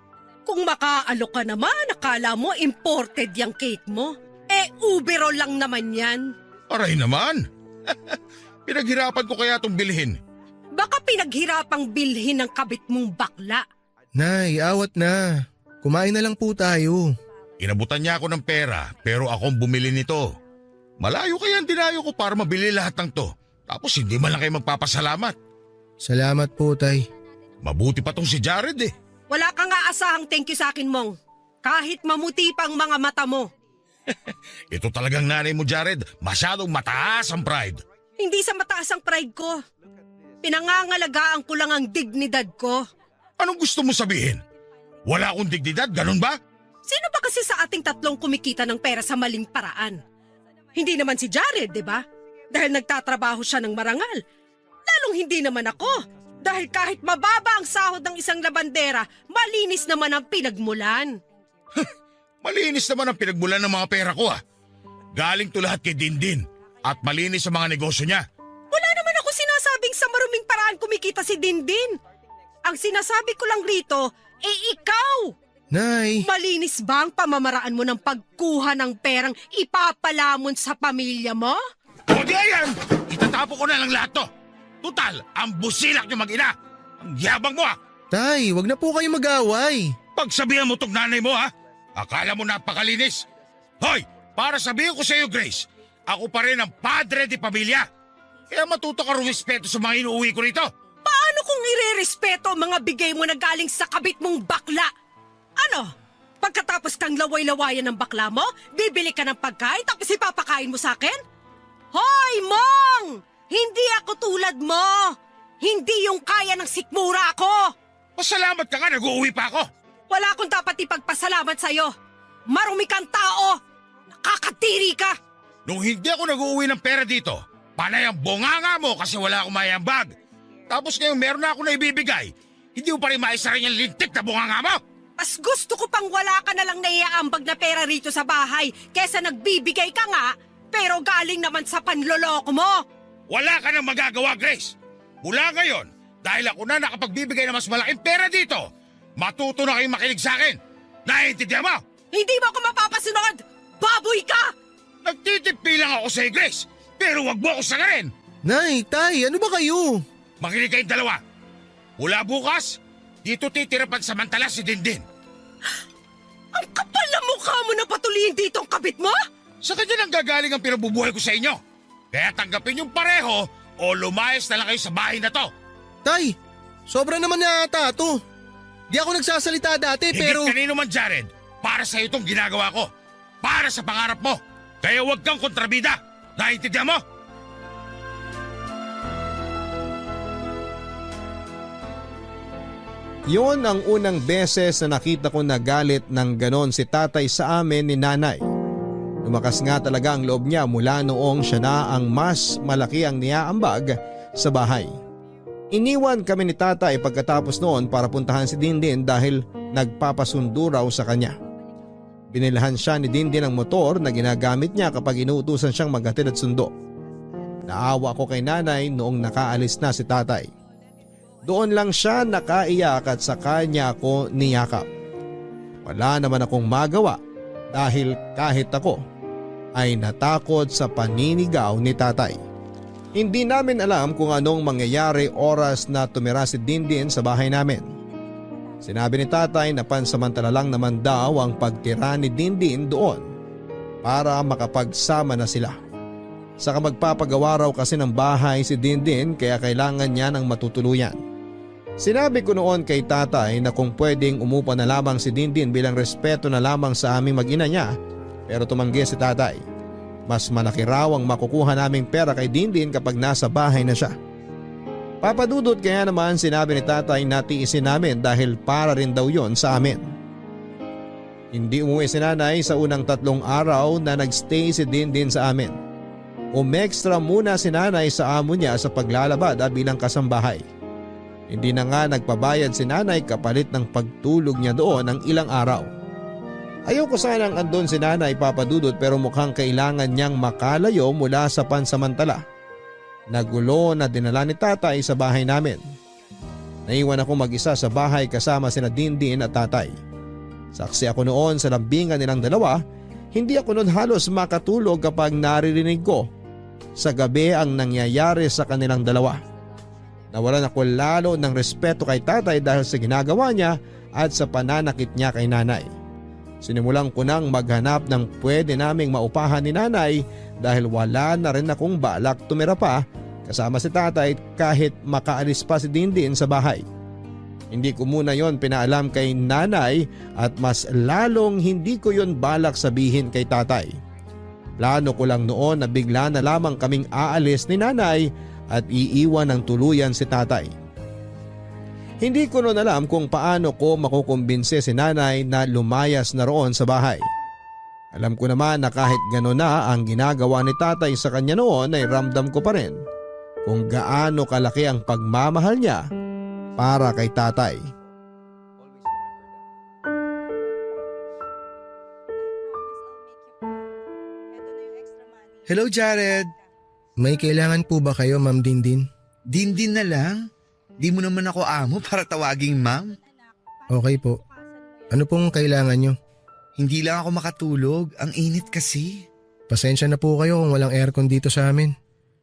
Speaker 3: Kung makaalok ka naman, akala mo imported yung cake mo. Ubero lang naman yan.
Speaker 1: Aray naman. Pinaghirapan ko kaya itong bilhin.
Speaker 3: Baka pinaghirapang bilhin ng kabit mong bakla.
Speaker 4: Nay, awat na. Kumain na lang po tayo.
Speaker 1: Inabutan niya ako ng pera pero akong bumili nito. Malayo kaya ang dinayo ko para mabili lahat ng to. Tapos hindi man lang kayo magpapasalamat.
Speaker 4: Salamat po, Tay.
Speaker 1: Mabuti pa tong si Jared eh.
Speaker 3: Wala kang aasahang thank you sa akin, Mong. Kahit mamuti pang mga mata mo.
Speaker 1: Ito talagang nanay mo, Jared. Masyadong mataas ang pride.
Speaker 3: Hindi sa mataas ang pride ko. Pinangangalagaan ko lang ang dignidad ko.
Speaker 1: Anong gusto mo sabihin? Wala akong dignidad, ganun ba?
Speaker 3: Sino ba kasi sa ating tatlong kumikita ng pera sa maling paraan? Hindi naman si Jared, di ba? Dahil nagtatrabaho siya ng marangal. Lalong hindi naman ako. Dahil kahit mababa ang sahod ng isang labandera, malinis naman ang pinagmulan.
Speaker 1: Malinis naman ang pinagmulan ng mga pera ko Galing to lahat kay Dindin at malinis sa mga negosyo niya.
Speaker 3: Wala naman ako sinasabing sa maruming paraan kumikita si Dindin. Ang sinasabi ko lang rito, ikaw!
Speaker 4: Nay!
Speaker 3: Malinis ba ang pamamaraan mo ng pagkuha ng perang ipapalamon sa pamilya mo?
Speaker 1: O di ayan! Itatapo ko na lang lahat to. Tutal, ang busilak niyo mag-ina. Ang yabang mo
Speaker 4: Tay, wag na po kayo mag-away.
Speaker 1: Pagsabihan mo tong nanay mo Akala mo napakalinis. Hoy, para sabihin ko sa iyo, Grace, ako pa rin ang padre di pamilya. Kaya matuto ka rumispeto sa mga inuuwi ko rito.
Speaker 3: Paano kung irerespeto ang mga bigay mo na galing sa kabit mong bakla? Ano? Pagkatapos kang laway-lawayan ng bakla mo, bibili ka ng pagkain tapos ipapakain mo sa akin? Hoy, Mong! Hindi ako tulad mo! Hindi yung kaya ng sikmura ako!
Speaker 1: Pasalamat ka nga, nag-uuwi pa ako.
Speaker 3: Wala akong dapat ipagpasalamat sa'yo. Marumi kang tao! Nakakatiri ka!
Speaker 1: Nung hindi ako nag-uuwi ng pera dito, panay ang bunganga mo kasi wala akong mayambag. Tapos ngayon meron na ako na ibibigay. Hindi mo pa rin maisa rin yung lintik na bunganga mo.
Speaker 3: Mas gusto ko pang wala ka na lang naiaambag na pera rito sa bahay kesa nagbibigay ka nga pero galing naman sa panloloko mo.
Speaker 1: Wala ka nang magagawa, Grace. Mula ngayon, dahil ako na nakapagbibigay ng mas malaking pera dito, matuto na kayong makinig sa akin. Naiintindihan mo?
Speaker 3: Hindi mo ako mapapasunod! Baboy ka!
Speaker 1: Nagtitipi lang ako sa iyo, Grace. Pero wag mo ako sangarin.
Speaker 4: Nay, Tay, ano ba kayo?
Speaker 1: Makinig kayong dalawa. Mula bukas, dito titira pansamantala si Dindin.
Speaker 3: Ang kapal na mukha mo na patuloyin dito ang kabit mo?
Speaker 1: Sa kanya nang gagaling ang pinabubuhay ko sa inyo. Kaya tanggapin yung pareho o lumayas na lang kayo sa bahay na to.
Speaker 4: Tay, sobra naman na ata to. Di ako nagsasalita dati pero...
Speaker 1: Higit kanino man, Jared, para sa itong ginagawa ko. Para sa pangarap mo. Kaya huwag kang kontrabida. Naiintindihan mo?
Speaker 2: Yun ang unang beses na nakita ko na galit ng ganon si tatay sa amin ni nanay. Lumakas nga talaga ang loob niya mula noong siya na ang mas malaki ang niaambag sa bahay. Iniwan kami ni tatay pagkatapos noon para puntahan si Dindin dahil nagpapasundo raw sa kanya. Binilhan siya ni Dindin ng motor na ginagamit niya kapag inuutusan siyang maghatid at sundo. Naawa ko kay nanay noong nakaalis na si tatay. Doon lang siya nakaiyak at sa kanya ako niyakap. Wala naman akong magawa dahil kahit ako ay natakot sa paninigaw ni tatay. Hindi namin alam kung anong mangyayari oras na tumira si Dindin sa bahay namin. Sinabi ni tatay na pansamantala lang naman daw ang pagtira ni Dindin doon para makapagsama na sila. Saka magpapagawa raw kasi ng bahay si Dindin kaya kailangan niya ng matutuluyan. Sinabi ko noon kay tatay na kung pwedeng umupa na lamang si Dindin bilang respeto na lamang sa aming mag-ina niya, pero tumanggi si tatay. Mas malaki raw ang makukuha naming pera kay Dindin kapag nasa bahay na siya. Papadudot kaya naman sinabi ni tatay na tiisin namin dahil para rin daw yon sa amin. Hindi umuwi si nanay sa unang 3 araw na nagstay si Dindin sa amin. Umextra muna si nanay sa amo niya sa paglalabada bilang kasambahay. Hindi na nga nagpabayad si nanay kapalit ng pagtulog niya doon ng ilang araw. Ayoko sanang andun si nanay papadudot pero mukhang kailangan niyang makalayo mula sa pansamantala. Nagulo na dinala ni tatay sa bahay namin. Naiwan ako mag-isa sa bahay kasama sina Dindin at tatay. Saksi ako noon sa lambingan nilang dalawa, hindi ako noon halos makatulog kapag naririnig ko sa gabi ang nangyayari sa kanilang dalawa. Nawalan ako lalo ng respeto kay tatay dahil sa ginagawa niya at sa pananakit niya kay nanay. Sinimulan ko nang maghanap ng pwede naming maupahan ni nanay dahil wala na rin akong balak tumira pa kasama si tatay kahit makaalis pa si Dindin sa bahay. Hindi ko muna yon pinaalam kay nanay at mas lalong hindi ko yon balak sabihin kay tatay. Plano ko lang noon na bigla na lamang kaming aalis ni nanay at iiwan ng tuluyan si tatay. Hindi ko noon alam kung paano ko makukumbinse si nanay na lumayas na roon sa bahay. Alam ko naman na kahit gano'n na ang ginagawa ni tatay sa kanya noon ay ramdam ko pa rin kung gaano kalaki ang pagmamahal niya para kay tatay.
Speaker 5: Hello, Jared.
Speaker 4: May kailangan po ba kayo, Ma'am Dindin?
Speaker 5: Dindin na lang. Di mo naman ako amo para tawaging ma'am.
Speaker 4: Okay po. Ano pong kailangan nyo?
Speaker 5: Hindi lang ako makatulog. Ang init kasi.
Speaker 4: Pasensya na po kayo kung walang aircon dito sa amin.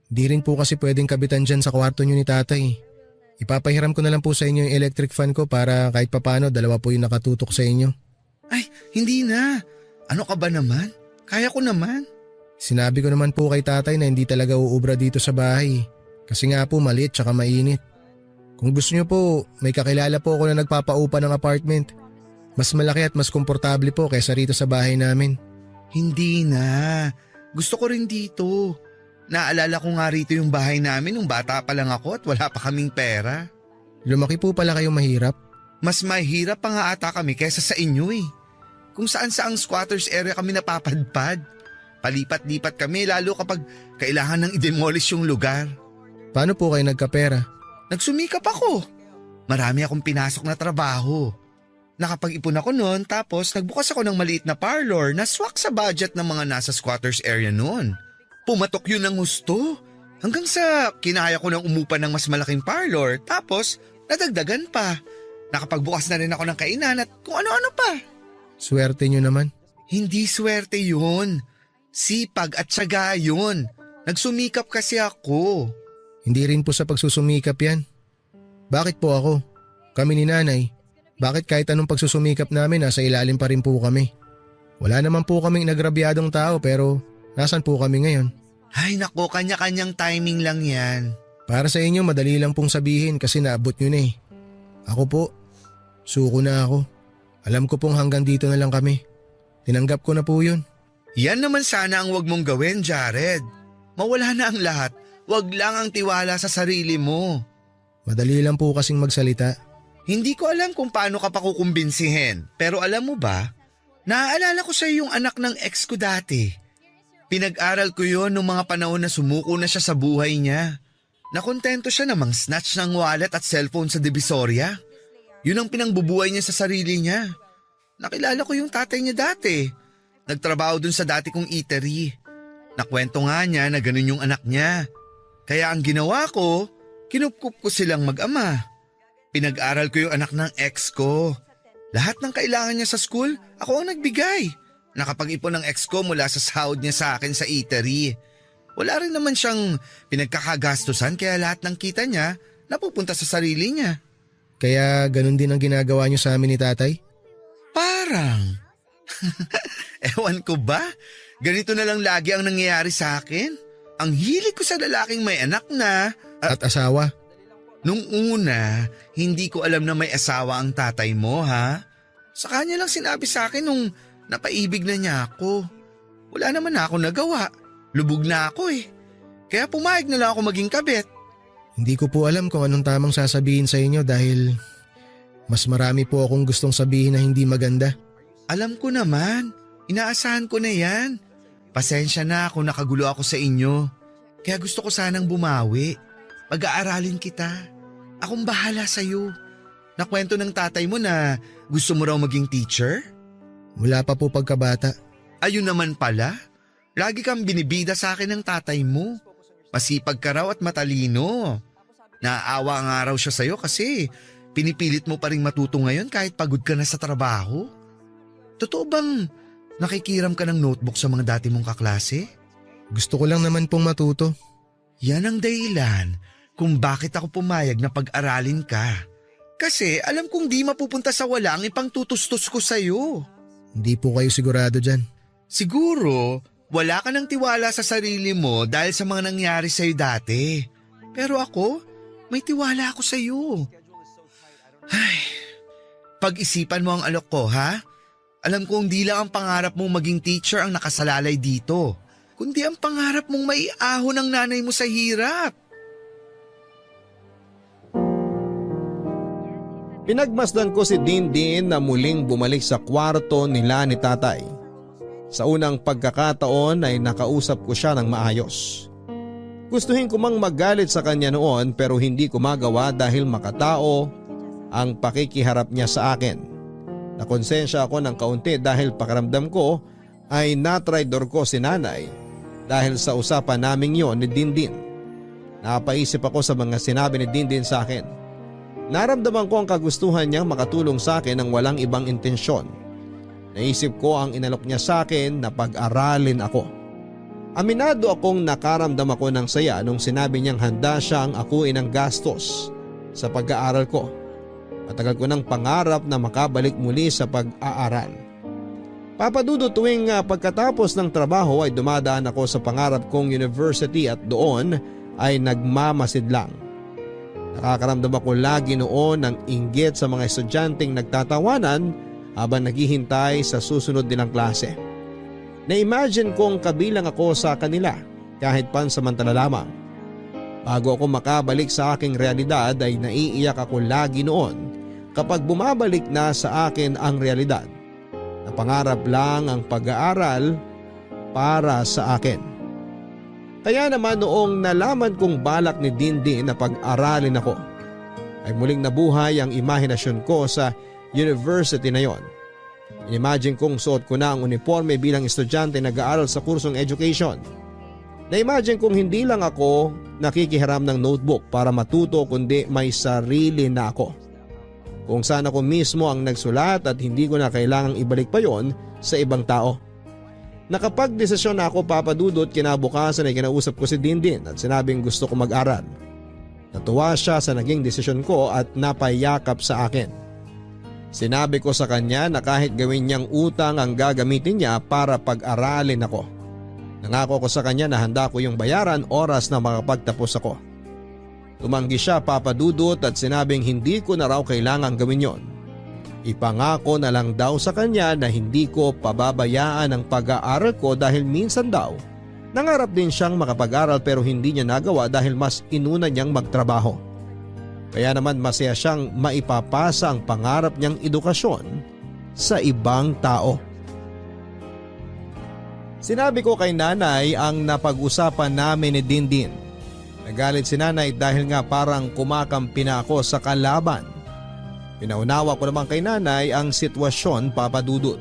Speaker 4: Di rin po kasi pwedeng kabitan dyan sa kwarto nyo ni tatay. Ipapahiram ko na lang po sa inyo yung electric fan ko para kahit papano dalawa po yung nakatutok sa inyo.
Speaker 5: Ay, hindi na. Ano ka ba naman? Kaya ko naman.
Speaker 4: Sinabi ko naman po kay tatay na hindi talaga uubra dito sa bahay. Kasi nga po maliit tsaka mainit. Kung gusto nyo po, may kakilala po ako na nagpapaupa ng apartment. Mas malaki at mas komportable po kaysa rito sa bahay namin.
Speaker 5: Hindi na. Gusto ko rin dito. Naalala ko nga rito yung bahay namin nung bata pa lang ako at wala pa kaming pera.
Speaker 4: Lumaki po pala kayong mahirap.
Speaker 5: Mas mahirap pa nga ata kami kaysa sa inyo eh. Kung saan saang squatters area kami napapadpad. Palipat-lipat kami lalo kapag kailangan nang i-demolish yung lugar.
Speaker 4: Paano po kayo nagkapera?
Speaker 5: Nagsumikap ako. Marami akong pinasok na trabaho. Nakapag-ipon ako noon tapos nagbukas ako ng maliit na parlor na swak sa budget ng mga nasa squatters area noon. Pumatok yun ng gusto. Hanggang sa kinaya ko ng umupa ng mas malaking parlor tapos nadagdagan pa. Nakapagbukas na rin ako ng kainan at kung ano-ano pa.
Speaker 4: Swerte nyo naman.
Speaker 5: Hindi swerte yun. Sipag at tiyaga yun. Nagsumikap kasi ako.
Speaker 4: Hindi rin po sa pagsusumikap yan. Bakit po ako? Kami ni nanay. Bakit kahit anong pagsusumikap namin nasa ilalim pa rin po kami? Wala naman po kaming nagrabyadong tao pero nasan po kami ngayon?
Speaker 5: Ay nako, kanya-kanyang timing lang yan.
Speaker 4: Para sa inyo madali lang pong sabihin kasi naabot nyo na eh. Ako po, suko na ako. Alam ko pong hanggang dito na lang kami. Tinanggap ko na po yun.
Speaker 5: Yan naman sana ang wag mong gawin, Jared. Mawala na ang lahat. Wag lang ang tiwala sa sarili mo.
Speaker 4: Madali lang po kasing magsalita.
Speaker 5: Hindi ko alam kung paano ka pa kukumbinsihin. Pero alam mo ba, naaalala ko sa yung anak ng ex ko dati. Pinag-aral ko yon nung mga panahon na sumuko na siya sa buhay niya. Nakontento siya namang snatch ng wallet at cellphone sa Divisoria. Yun ang pinangbubuhay niya sa sarili niya. Nakilala ko yung tatay niya dati. Nagtrabaho dun sa dati kong eatery. Nakwento nga niya na ganun yung anak niya. Kaya ang ginawa ko, kinupkup ko silang mag-ama. Pinag-aral ko yung anak ng ex ko. Lahat ng kailangan niya sa school, ako ang nagbigay. Nakapag-ipon ng ex ko mula sa sahod niya sa akin sa eatery. Wala rin naman siyang pinagkakagastusan kaya lahat ng kita niya napupunta sa sarili niya.
Speaker 4: Kaya ganun din ang ginagawa nyo sa amin ni tatay?
Speaker 5: Parang. Ewan ko ba? Ganito na lang lagi ang nangyayari sa akin. Ang hilig ko sa lalaking may anak na.
Speaker 4: At asawa?
Speaker 5: Nung una, hindi ko alam na may asawa ang tatay mo ha. Sa kanya lang sinabi sa akin nung napaibig na niya ako. Wala naman na ako nagawa. Lubog na ako eh. Kaya pumayag na lang ako maging kabit.
Speaker 4: Hindi ko po alam kung anong tamang sasabihin sa inyo dahil mas marami po akong gustong sabihin na hindi maganda.
Speaker 5: Alam ko naman. Inaasahan ko na yan. Pasensya na kung nakagulo ako sa inyo. Kaya gusto ko sanang bumawi. Pag-aaralin kita. Akong bahala sa'yo. Nakwento ng tatay mo na gusto mo raw maging teacher?
Speaker 4: Mula pa po pagkabata.
Speaker 5: Ayun naman pala. Lagi kang binibida sa akin ng tatay mo. Masipag ka raw at matalino. Naaawa nga raw siya sa'yo kasi pinipilit mo pa rin matuto ngayon kahit pagod ka na sa trabaho. Totoo bang nakikiram ka ng notebook sa mga dati mong kaklase?
Speaker 4: Gusto ko lang naman pong matuto.
Speaker 5: Yan ang dahilan kung bakit ako pumayag na pag-aralin ka. Kasi alam kong di mapupunta sa wala ang ipangtutustos ko sa'yo.
Speaker 4: Hindi po kayo sigurado dyan.
Speaker 5: Siguro, wala ka ng tiwala sa sarili mo dahil sa mga nangyari sa'yo dati. Pero ako, may tiwala ako sa'yo. Ay, pag-isipan mo ang alok ko, ha? Alam kong di lang ang pangarap mong maging teacher ang nakasalalay dito, kundi ang pangarap mong maiahon ang nanay mo sa hirap.
Speaker 2: Pinagmasdan ko si Dindin na muling bumalik sa kwarto nila ni tatay. Sa unang pagkakataon ay nakausap ko siya ng maayos. Gustuhin ko mang magalit sa kanya noon pero hindi ko magawa dahil makatao ang pakikiharap niya sa akin. Nakonsensya ako ng kaunti dahil pakiramdam ko ay natraidor ko si nanay dahil sa usapan naming yon ni Dindin. Napaisip ako sa mga sinabi ni Dindin sa akin. Naramdaman ko ang kagustuhan niyang makatulong sa akin ng walang ibang intensyon. Naisip ko ang inalok niya sa akin na pag-aralin ako. Aminado akong nakaramdam ako ng saya nung sinabi niyang handa siyang akuin ng gastos sa pag-aaral ko. Matagal ko ng pangarap na makabalik muli sa pag-aaral. Papadudo tuwing pagkatapos ng trabaho ay dumadaan ako sa pangarap kong university at doon ay nagmamasid lang. Nakakaramdam ako lagi noon ng inggit sa mga estudyanteng nagtatawanan habang naghihintay sa susunod nilang klase. Na-imagine kong kabilang ako sa kanila kahit pansamantala lamang. Bago ako makabalik sa aking realidad ay naiiyak ako lagi noon kapag bumabalik na sa akin ang realidad. Na pangarap lang ang pag-aaral para sa akin. Kaya naman noong nalaman kong balak ni Dindin na pag-aralin ako, ay muling nabuhay ang imahinasyon ko sa university na yon. Inimagine kong suot ko na ang uniforme bilang estudyante nag-aaral sa kursong education. Na-imagine kong hindi lang ako nakikihiram ng notebook para matuto kundi may sarili na ako. Kung saan ako mismo ang nagsulat at hindi ko na kailangang ibalik pa yon sa ibang tao. Nakapag-desisyon na ako papadudot kinabukasan ay kinausap ko si Dindin at sinabing gusto ko mag-aral. Natuwa siya sa naging desisyon ko at napayakap sa akin. Sinabi ko sa kanya na kahit gawin niyang utang ang gagamitin niya para pag-aralin ako. Nangako ko sa kanya na handa ko yung bayaran oras na makapagtapos ako. Tumanggi siya papadudot at sinabing hindi ko na raw kailangang gawin yon. Ipangako na lang daw sa kanya na hindi ko pababayaan ang pag-aaral ko dahil minsan daw nangarap din siyang makapag-aral pero hindi niya nagawa dahil mas inuna niyang magtrabaho. Kaya naman masaya siyang maipapasa ang pangarap niyang edukasyon sa ibang tao. Sinabi ko kay nanay ang napag-usapan namin ni Dindin. Nagalit si nanay dahil nga parang kumakampi na ako sa kalaban. Pinaunawa ko naman kay nanay ang sitwasyon papadudot.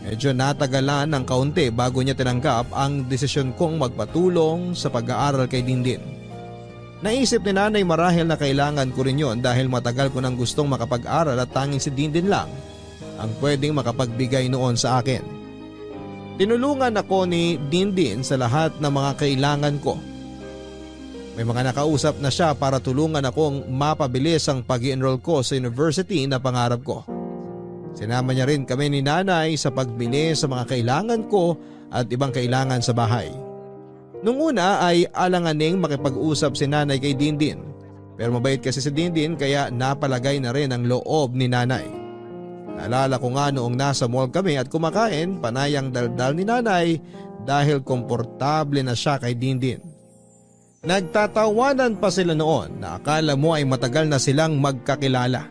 Speaker 2: Medyo natagalan ng kaunti bago niya tinanggap ang desisyon kong magpatulong sa pag-aaral kay Dindin. Naisip ni nanay marahil na kailangan ko rin yon dahil matagal ko nang gustong makapag-aral at tanging si Dindin lang ang pwedeng makapagbigay noon sa akin. Tinulungan ako ni Dindin sa lahat ng mga kailangan ko. May mga nakausap na siya para tulungan akong mapabilis ang pag-i-enroll ko sa university na pangarap ko. Sinama niya rin kami ni nanay sa pagbili sa mga kailangan ko at ibang kailangan sa bahay. Nung una ay alanganing makipag-usap si nanay kay Dindin. Pero mabait kasi si Dindin kaya napalagay na rin ang loob ni nanay. Naalala ko nga noong nasa mall kami at kumakain, panayang daldal ni nanay dahil komportable na siya kay Dindin. Nagtatawanan pa sila noon na akala mo ay matagal na silang magkakilala.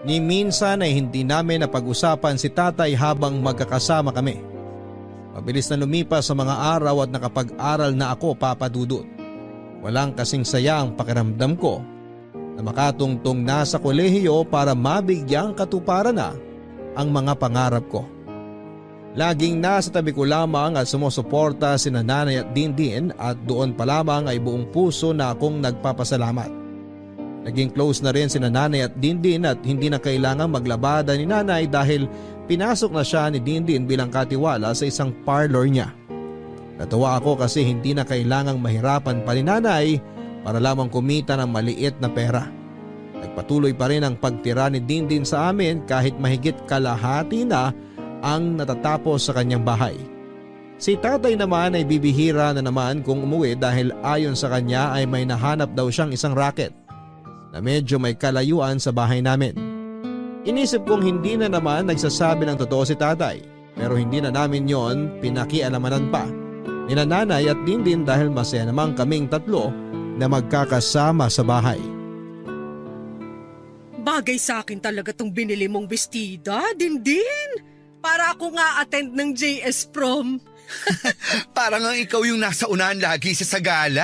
Speaker 2: Ni minsan ay hindi namin napag-usapan si tatay habang magkakasama kami. Mabilis na lumipas sa mga araw at nakapag-aral na ako papadudot. Walang kasing saya ang pakiramdam ko na makatungtong na sa kolehiyo para mabigyang katuparan na ang mga pangarap ko. Laging nasa tabi ko lamang at sumusuporta sina nanay at Dindin at doon pa lamang ay buong puso na akong nagpapasalamat. Naging close na rin sina nanay at Dindin at hindi na kailangang maglabada ni nanay dahil pinasok na siya ni Dindin bilang katiwala sa isang parlor niya. Natuwa ako kasi hindi na kailangang mahirapan pa ni nanay para lamang kumita ng maliit na pera. Nagpatuloy pa rin ang pagtira ni Dindin sa amin kahit mahigit kalahati na ang natatapos sa kanyang bahay. Si tatay naman ay bibihira na naman kung umuwi dahil ayon sa kanya ay may nahanap daw siyang isang racket na medyo may kalayuan sa bahay namin. Inisip kong hindi na naman nagsasabi ng totoo si tatay pero hindi na namin yon pinakialamanan pa ni nanay at Dindin dahil masaya namang kaming tatlo na magkakasama sa bahay.
Speaker 3: Bagay sa akin talaga tong binili mong bestida, Dindin. Para ako nga attend ng JS prom.
Speaker 5: Parang ang ikaw yung nasa unahan lagi sa sagala.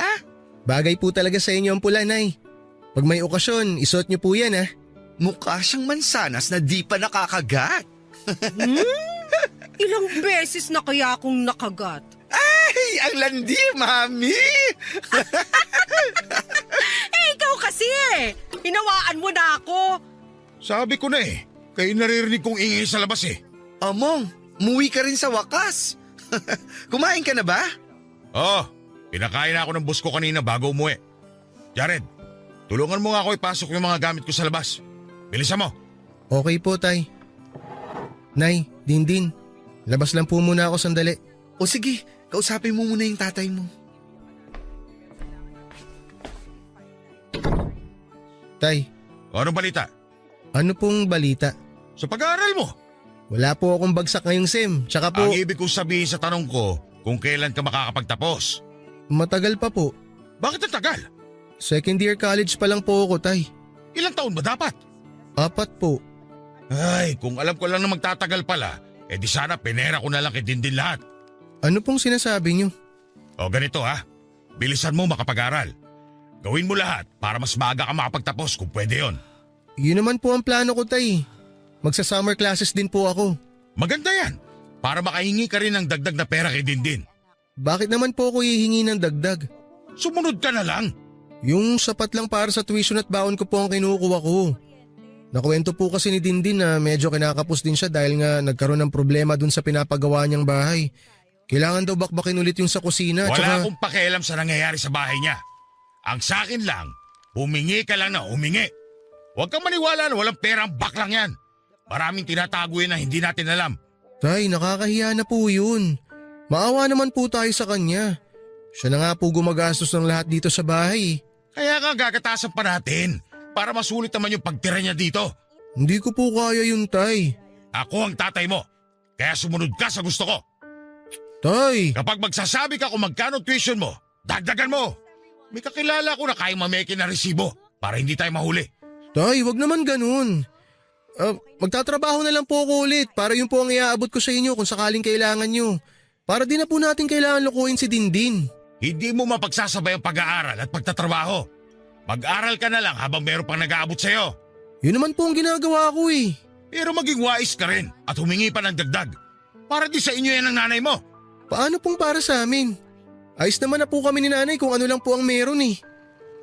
Speaker 4: Bagay po talaga sa inyo ang pula, Nay. Pag may okasyon, isuot niyo po yan, ha?
Speaker 5: Mukha siyang mansanas na di pa nakakagat.
Speaker 3: Ilang beses na kaya akong nakagat.
Speaker 5: Ay, ang landi, Mami!
Speaker 3: Ikaw kasi hinawaan mo na ako.
Speaker 1: Sabi ko na kayo naririnig kong ingay sa labas
Speaker 5: Among, muwi ka rin sa wakas. Kumain ka na ba?
Speaker 1: Oo, pinakain na ako ng boss ko kanina bago umuwi. Jared, tulungan mo nga ako ipasok yung mga gamit ko sa labas. Bilisan mo.
Speaker 4: Okay po, Tay. Nay, Dindin, labas lang po muna ako sandali.
Speaker 5: O sige, kausapin mo muna yung tatay mo.
Speaker 4: Tay,
Speaker 1: Anong balita?
Speaker 4: ano pong balita?
Speaker 1: Sa pag-aaral mo.
Speaker 4: Wala po akong bagsak ngayong SEM, tsaka po
Speaker 1: Ang ibig kong sabihin sa tanong ko kung kailan ka makakapagtapos.
Speaker 4: matagal pa po.
Speaker 1: Bakit ang tagal?
Speaker 4: Second year college pa lang po ako, Tay.
Speaker 1: Ilang taon ba dapat?
Speaker 4: 4 po.
Speaker 1: Ay, kung alam ko lang na magtatagal pala, di sana pinera ko na lang kay Dindin lahat.
Speaker 4: Ano pong sinasabi niyo?
Speaker 1: O ganito bilisan mo makapag-aral. Gawin mo lahat para mas maaga ka makapagtapos kung pwede yon.
Speaker 4: Yun naman po ang plano ko, Tay. Magsa-summer classes din po ako.
Speaker 1: Maganda yan, para makahingi ka rin ng dagdag na pera kay Dindin.
Speaker 4: Bakit naman po ako hihingi ng dagdag?
Speaker 1: Sumunod ka na lang.
Speaker 4: Yung sapat lang para sa tuition at baon ko po ang kinukuha ko. Nakwento po kasi ni Dindin na medyo kinakapos din siya dahil nga nagkaroon ng problema dun sa pinapagawa niyang bahay. Kailangan daw bakbakin ulit yung sa kusina.
Speaker 1: Wala akong pakialam sa nangyayari sa bahay niya. Ang sa akin lang, humingi ka lang na humingi. Huwag kang maniwala na walang perang baklang yan. Maraming tinatago yan na hindi natin alam.
Speaker 4: Tay, nakakahiya na po yun. Maawa naman po tayo sa kanya. Siya na nga po gumagastos ng lahat dito sa bahay.
Speaker 1: Kaya nga gagatasan pa natin para masulit naman yung pagtira niya dito.
Speaker 4: Hindi ko po kaya yun, Tay.
Speaker 1: Ako ang tatay mo, kaya sumunod ka sa gusto ko.
Speaker 4: Tay!
Speaker 1: Kapag magsasabi ka kung magkano tuition mo, dagdagan mo. May kakilala ko na kayang mameke na resibo para hindi tayo mahuli.
Speaker 4: Tay, wag naman ganun. Magtatrabaho na lang po ako ulit para yun po ang iaabot ko sa inyo kung sakaling kailangan nyo. Para di na po natin kailangan lukuhin si Dindin.
Speaker 1: Hindi mo mapagsasabay ang pag-aaral at pagtatrabaho. Mag-aral ka na lang habang meron pang nag-aabot sa'yo.
Speaker 4: Yun naman po ang ginagawa ko eh.
Speaker 1: Pero maging wise ka rin at humingi pa ng dagdag. Para di sa inyo yan ang nanay mo.
Speaker 4: Paano pong para sa amin? Ayos naman na po kami ni nanay kung ano lang po ang meron eh.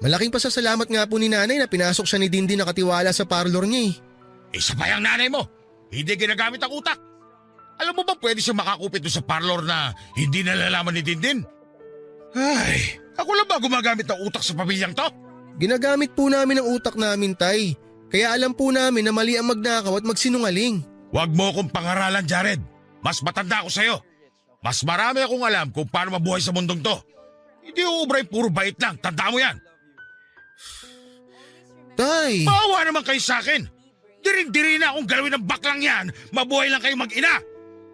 Speaker 4: Malaking pasasalamat nga po ni nanay na pinasok siya ni Dindin na katiwala sa parlor niya eh.
Speaker 1: Isa pa yung nanay mo. Hindi ginagamit ang utak. Alam mo ba pwede siya makakupit doon sa parlor na hindi nalalaman ni Dindin? Ay, ako lang ba gumagamit ng utak sa pamilyang to?
Speaker 4: Ginagamit po namin ang utak namin, Tay. Kaya alam po namin na mali ang magnakaw at magsinungaling.
Speaker 1: Huwag mo akong pangaralan, Jared. Mas matanda ako sa'yo. Mas marami akong alam kung paano mabuhay sa mundong to. Hindi uubray puro bait lang. Tanda mo yan.
Speaker 4: Tay!
Speaker 1: Maawa naman kayo sa akin. Dirin-diri na akong galawin ng baklang yan. Mabuhay lang kayo mag-ina.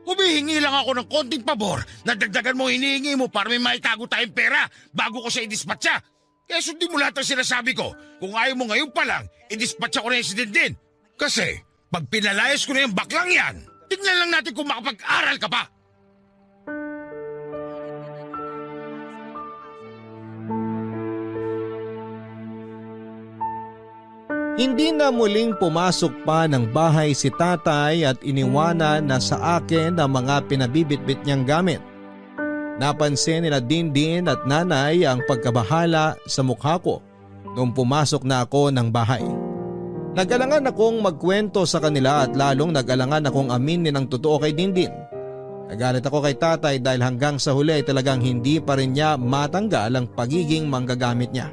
Speaker 1: Humihingi lang ako ng konting pabor na dagdagan mo hinihingi mo para may maitago tayong pera bago ko siya idispatcha. Kaya sundin mo lahat ng sinasabi ko. Kung ayaw mo ngayon pa lang, idispatcha ko na yung si Dindin. Kasi pag pinalayas ko na yung baklang yan, tignan lang natin kung makapag-aral ka pa.
Speaker 2: Hindi na muling pumasok pa ng bahay si tatay at iniwanan na sa akin ang mga pinabibitbit niyang gamit. Napansin nila Dindin at nanay ang pagkabahala sa mukha ko nung pumasok na ako ng bahay. Nag-alangan akong magkwento sa kanila at lalong nag-alangan akong aminin ang totoo kay Dindin. Nagalit ako kay tatay dahil hanggang sa huli ay talagang hindi pa rin niya matanggal ang pagiging manggagamit niya.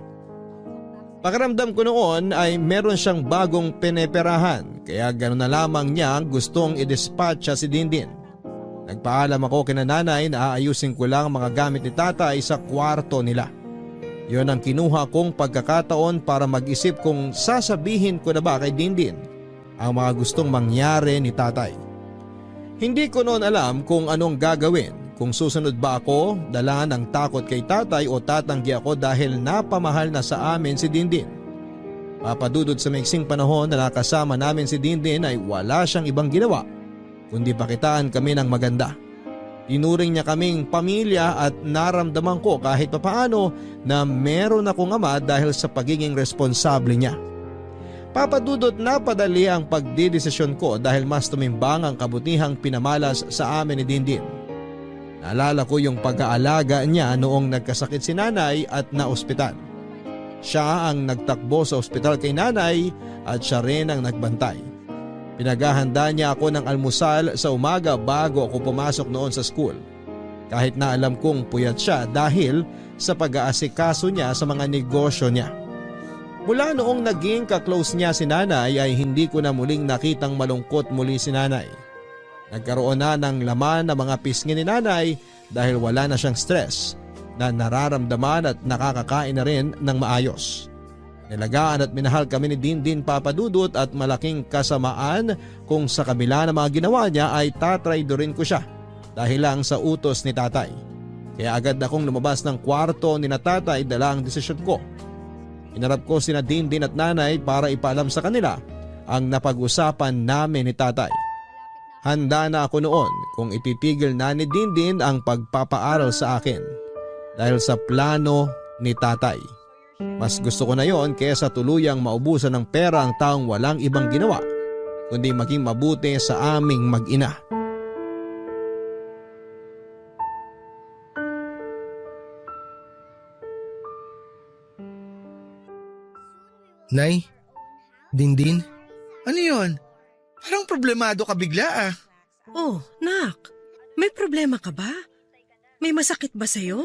Speaker 2: Pakiramdam ko noon ay meron siyang bagong pineperahan kaya gano'n na lamang niya gustong i-dispatch siya si Dindin. Nagpaalam ako kina nanay na aayusin ko lang ang mga gamit ni tatay sa kwarto nila. Yon ang kinuha kong pagkakataon para mag-isip kung sasabihin ko na ba kay Dindin ang mga gustong mangyari ni tatay. Hindi ko noon alam kung anong gagawin, kung susunod ba ako dala ng takot kay tatay o tatanggi ako dahil napamahal na sa amin si Dindin. Papadudod sa maiksing panahon na nakasama namin si Dindin ay wala siyang ibang ginawa kundi pakitaan kami ng maganda. Tinuring niya kaming pamilya at naramdaman ko kahit papaano na meron akong ama dahil sa pagiging responsable niya. Papadudot na padali ang pagdidesisyon ko dahil mas tumimbang ang kabutihang pinamalas sa amin ni Dindin. Naalala ko yung pag-aalaga niya noong nagkasakit si nanay at naospital. Siya ang nagtakbo sa ospital kay nanay at siya rin ang nagbantay. Pinaghahanda niya ako ng almusal sa umaga bago ako pumasok noon sa school. Kahit na alam kong puyat siya dahil sa pag-aasikaso niya sa mga negosyo niya. Mula noong naging ka-close niya si nanay ay hindi ko na muling nakitang malungkot muli si nanay. Nagkaroon na ng laman ng mga pisngi ni nanay dahil wala na siyang stress na nararamdaman at nakakakain na rin ng maayos. Nilagaan at minahal kami ni Dindin Papadudot at malaking kasamaan kung sa kabila ng mga ginawa niya ay tatraydorin ko siya dahil lang sa utos ni tatay. Kaya agad akong lumabas ng kwarto ni na tatay dala ang desisyon ko. Inarap ko sina Dindin at nanay para ipaalam sa kanila ang napag-usapan namin ni tatay. Handa na ako noon kung ititigil na ni Dindin ang pagpapaaral sa akin dahil sa plano ni tatay. Mas gusto ko na yon kaysa tuluyang maubusan ng pera ang taong walang ibang ginawa kundi maging mabuti sa aming mag-ina.
Speaker 4: Nay? Dindin?
Speaker 5: Ano yun? Parang problemado ka bigla ah.
Speaker 3: Oh, nak. May problema ka ba? May masakit ba sa'yo?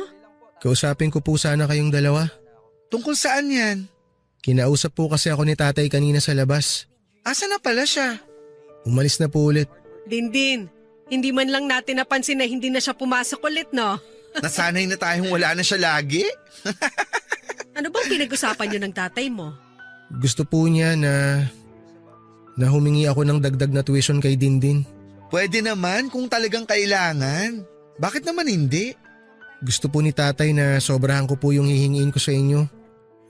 Speaker 4: Kausapin ko po sana kayong dalawa.
Speaker 5: Tungkol saan yan?
Speaker 4: Kinausap po kasi ako ni tatay kanina sa labas.
Speaker 5: Asa na pala siya?
Speaker 4: Umalis na po ulit.
Speaker 3: Dindin, hindi man lang natin napansin na hindi na siya pumasok ulit, no?
Speaker 5: Nasanay na tayong wala na siya lagi?
Speaker 3: Ano bang pinag-usapan niyo ng tatay mo?
Speaker 4: Gusto po niya na humingi ako ng dagdag na tuition kay Dindin.
Speaker 5: Pwede naman kung talagang kailangan. Bakit naman hindi?
Speaker 4: Gusto po ni tatay na sobrahan ko po yung hihingiin ko sa inyo.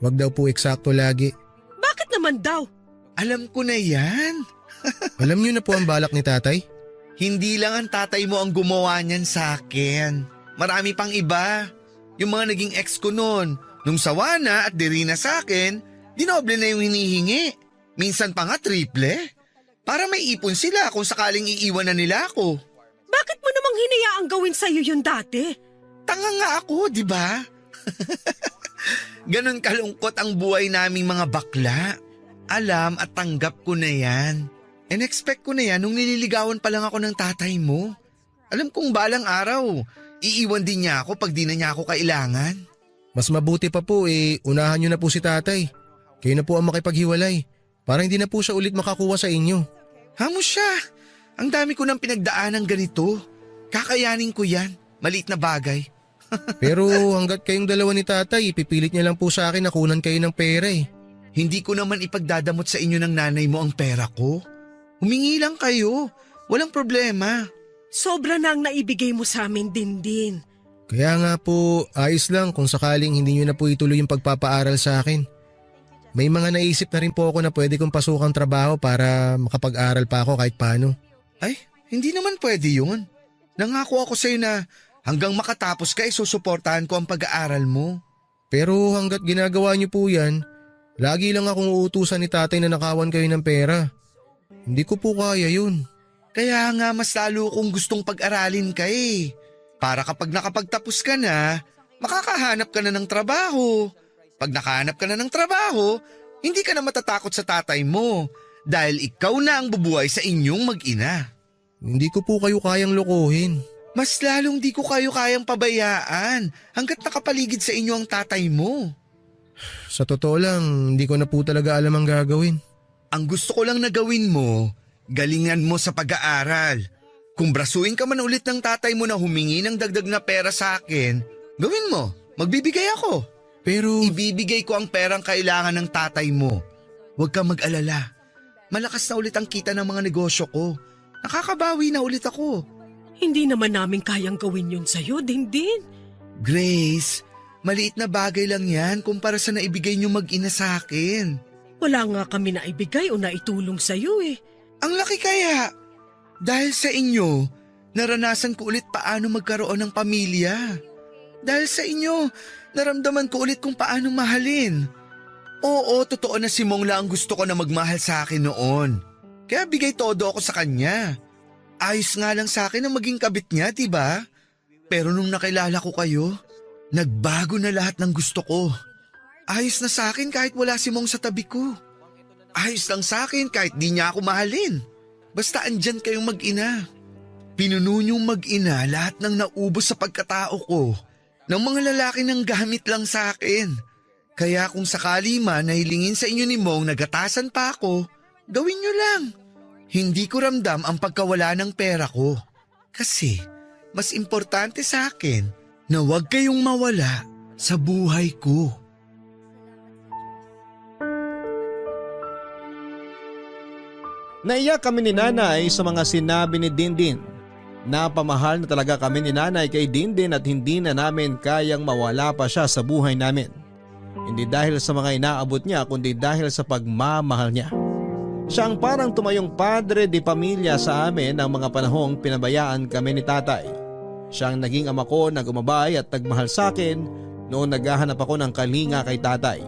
Speaker 4: Wag daw po eksakto lagi.
Speaker 3: Bakit naman daw?
Speaker 5: Alam ko na yan.
Speaker 4: Alam niyo na po ang balak ni tatay?
Speaker 5: Hindi lang ang tatay mo ang gumawa niyan sa akin. Marami pang iba. Yung mga naging ex ko noon. Nung sawa na at diri na sa akin, dinoble na yung hinihingi. Minsan pa nga triple. Para may ipon sila kung sakaling iiwan na nila ako.
Speaker 3: Bakit mo namang hinayaang gawin sa'yo yun dati?
Speaker 5: Tanga nga ako, di ba? Ganon kalungkot ang buhay naming mga bakla. Alam at tanggap ko na yan. And expect ko na yan nung nililigawan pa lang ako ng tatay mo. Alam kong balang araw, iiwan din niya ako pag di na niya ako kailangan.
Speaker 4: Mas mabuti pa po unahan niyo na po si tatay. Kayo na po ang makipaghiwalay. Para hindi na po siya ulit makakuha sa inyo.
Speaker 5: Hamo siya. Ang dami ko nang pinagdaanan ganito. Kakayanin ko yan. Maliit na bagay.
Speaker 4: Pero hanggat kayong dalawa ni tatay, ipipilit niya lang po sa akin na kunan kayo ng pera eh.
Speaker 5: Hindi ko naman ipagdadamot sa inyo ng nanay mo ang pera ko. Humingi lang kayo. Walang problema.
Speaker 3: Sobra na ang naibigay mo sa amin, Dindin.
Speaker 4: Kaya nga po, ayos lang kung sakaling hindi niyo na po ituloy yung pagpapaaral sa akin. May mga naisip na rin po ako na pwede kong pasukang trabaho para makapag-aral pa ako kahit paano.
Speaker 5: Ay, hindi naman pwede yun. Nangako ako sa'yo na hanggang makatapos ka susuportahan ko ang pag-aaral mo.
Speaker 4: Pero hanggat ginagawa niyo po yan, lagi lang akong uutusan ni tatay na nakawan kayo ng pera. Hindi ko po kaya yun.
Speaker 5: Kaya nga mas lalo kong gustong pag-aralin ka eh. Para kapag nakapagtapos ka na, makakahanap ka na ng trabaho. Pag nakahanap ka na ng trabaho, Hindi ka na matatakot sa tatay mo dahil ikaw na ang bubuhay sa inyong mag-ina.
Speaker 4: Hindi ko po kayo kayang lokohin.
Speaker 5: Mas lalong di ko kayo kayang pabayaan hanggat nakapaligid sa inyo ang tatay mo.
Speaker 4: Sa totoo lang, hindi ko na po talaga alam ang gagawin.
Speaker 5: Ang gusto ko lang na gawin mo, galingan mo sa pag-aaral. Kung brasuin ka man ulit ng tatay mo na humingi ng dagdag na pera sa akin, gawin mo, magbibigay ako.
Speaker 4: Pero
Speaker 5: Ibibigay ko ang perang kailangan ng tatay mo. Huwag kang mag-alala. Malakas na ulit ang kita ng mga negosyo ko. Nakakabawi na ulit ako.
Speaker 3: Hindi naman namin kayang gawin yun sa'yo, Dindin.
Speaker 5: Grace, maliit na bagay lang yan kumpara sa naibigay niyo mag-ina sa akin.
Speaker 3: Wala nga kami naibigay o naitulong sa'yo eh.
Speaker 5: Ang laki kaya. Dahil sa inyo, naranasan ko ulit paano magkaroon ng pamilya. Dahil sa inyo, naramdaman ko ulit kung paano mahalin. Oo, totoo na si Mong lang ang gusto ko na magmahal sa akin noon. Kaya bigay todo ako sa kanya. Ayos nga lang sa akin na maging kabit niya, diba? Pero nung nakilala ko kayo, nagbago na lahat ng gusto ko. Ayos na sa akin kahit wala si Mong sa tabi ko. Ayos lang sa akin kahit di niya ako mahalin. Basta andyan kayong mag-ina. Pinuno niyong mag-ina lahat ng naubos sa pagkatao ko ng mga lalaki ng gamit lang sa akin. Kaya kung sakali man nahilingin sa inyo ni Mong nagatasan pa ako, gawin niyo lang. Hindi ko ramdam ang pagkawala ng pera ko. Kasi mas importante sa akin na huwag kayong mawala sa buhay ko.
Speaker 2: Naiyak kami ni Nanay sa mga sinabi ni Dindin. Napamahal na talaga kami ni Nanay kay Dindin at hindi na namin kayang mawala pa siya sa buhay namin. Hindi dahil sa mga inaabot niya kundi dahil sa pagmamahal niya. Siya ang parang tumayong padre di pamilya sa amin ng mga panahong pinabayaan kami ni tatay. Siya ang naging ama ko na gumabay at nagmahal sa akin noon naghahanap ako ng kalinga kay tatay.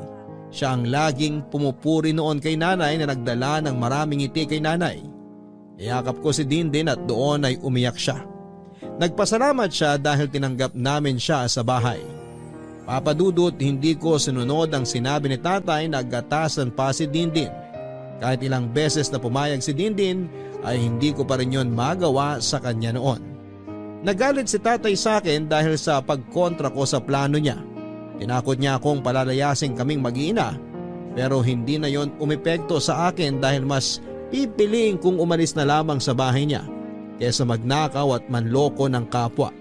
Speaker 2: Siya ang laging pumupuri noon kay nanay na nagdala ng maraming ngiti kay nanay. Iyakap ko si Dindin at doon ay umiyak siya. Nagpasalamat siya dahil tinanggap namin siya sa bahay. Papadudot, hindi ko sinunod ang sinabi ni tatay na gatasan pa si Dindin. Kahit ilang beses na pumayag si Dindin ay hindi ko pa rin yun magawa sa kanya noon. Nagalit si tatay sa akin dahil sa pagkontra ko sa plano niya. Tinakot niya akong palalayasin kaming mag-iina pero hindi na yon umepekto sa akin dahil mas pipiliin kong umalis na lamang sa bahay niya kaysa magnakaw at manloko ng kapwa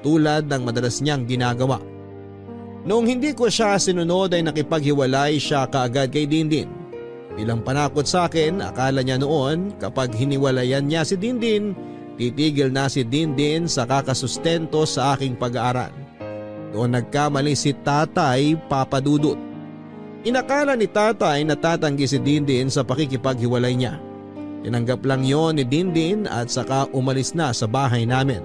Speaker 2: tulad ng madalas niyang ginagawa. Noong hindi ko siya sinunod ay nakipaghiwalay siya kaagad kay Dindin. Bilang panakot sa akin, akala niya noon kapag hiniwalayan niya si Dindin, titigil na si Dindin sa kakasustento sa aking pag-aaral. Doon nagkamali si tatay Papadudut. Inakala ni tatay na tatanggi si Dindin sa pakikipaghiwalay niya. Tinanggap lang yon ni Dindin at saka umalis na sa bahay namin.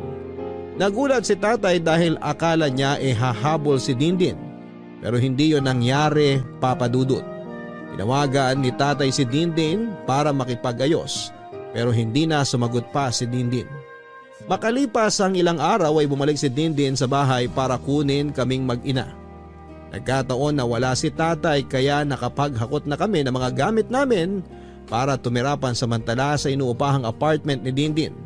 Speaker 2: Nagulat si tatay dahil akala niya hahabol si Dindin. Pero hindi yon nangyari, Papadudut. Tinawagan ni tatay si Dindin para makipag-ayos pero hindi na sumagot pa si Dindin. Makalipas ang ilang araw ay bumalik si Dindin sa bahay para kunin kaming mag-ina. Nagkataon na wala si tatay kaya nakapaghakot na kami ng mga gamit namin para tumirapan samantala sa inuupahang apartment ni Dindin.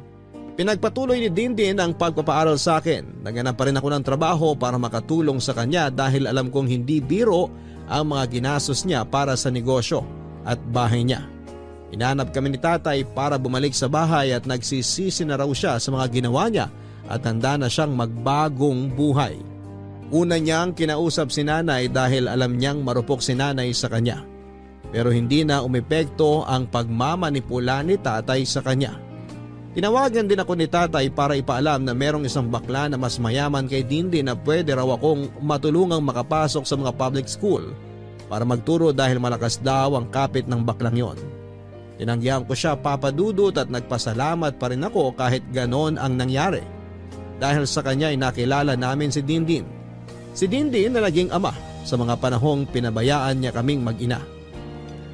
Speaker 2: Pinagpatuloy ni Dindin ang pagpapaaral sa akin. Naghanap pa rin ako ng trabaho para makatulong sa kanya dahil alam kong hindi biro ang mga ginastos niya para sa negosyo at bahay niya. Inanap kami ni tatay para bumalik sa bahay at nagsisisi na raw siya sa mga ginawa niya at handa na siyang magbagong buhay. Una niyang kinausap si nanay dahil alam niyang marupok si nanay sa kanya. Pero hindi na umepekto ang pagmamanipula ni tatay sa kanya. Tinawagan din ako ni tatay para ipaalam na merong isang bakla na mas mayaman kay Dindin na pwede raw akong matulungang makapasok sa mga public school para magturo dahil malakas daw ang kapit ng baklang yon. Tinanggihan ko siya, Papadudut, at nagpasalamat pa rin ako kahit ganon ang nangyari. Dahil sa kanya ay nakilala namin si Dindin. Si Dindin na naging ama sa mga panahong pinabayaan niya kaming mag-ina.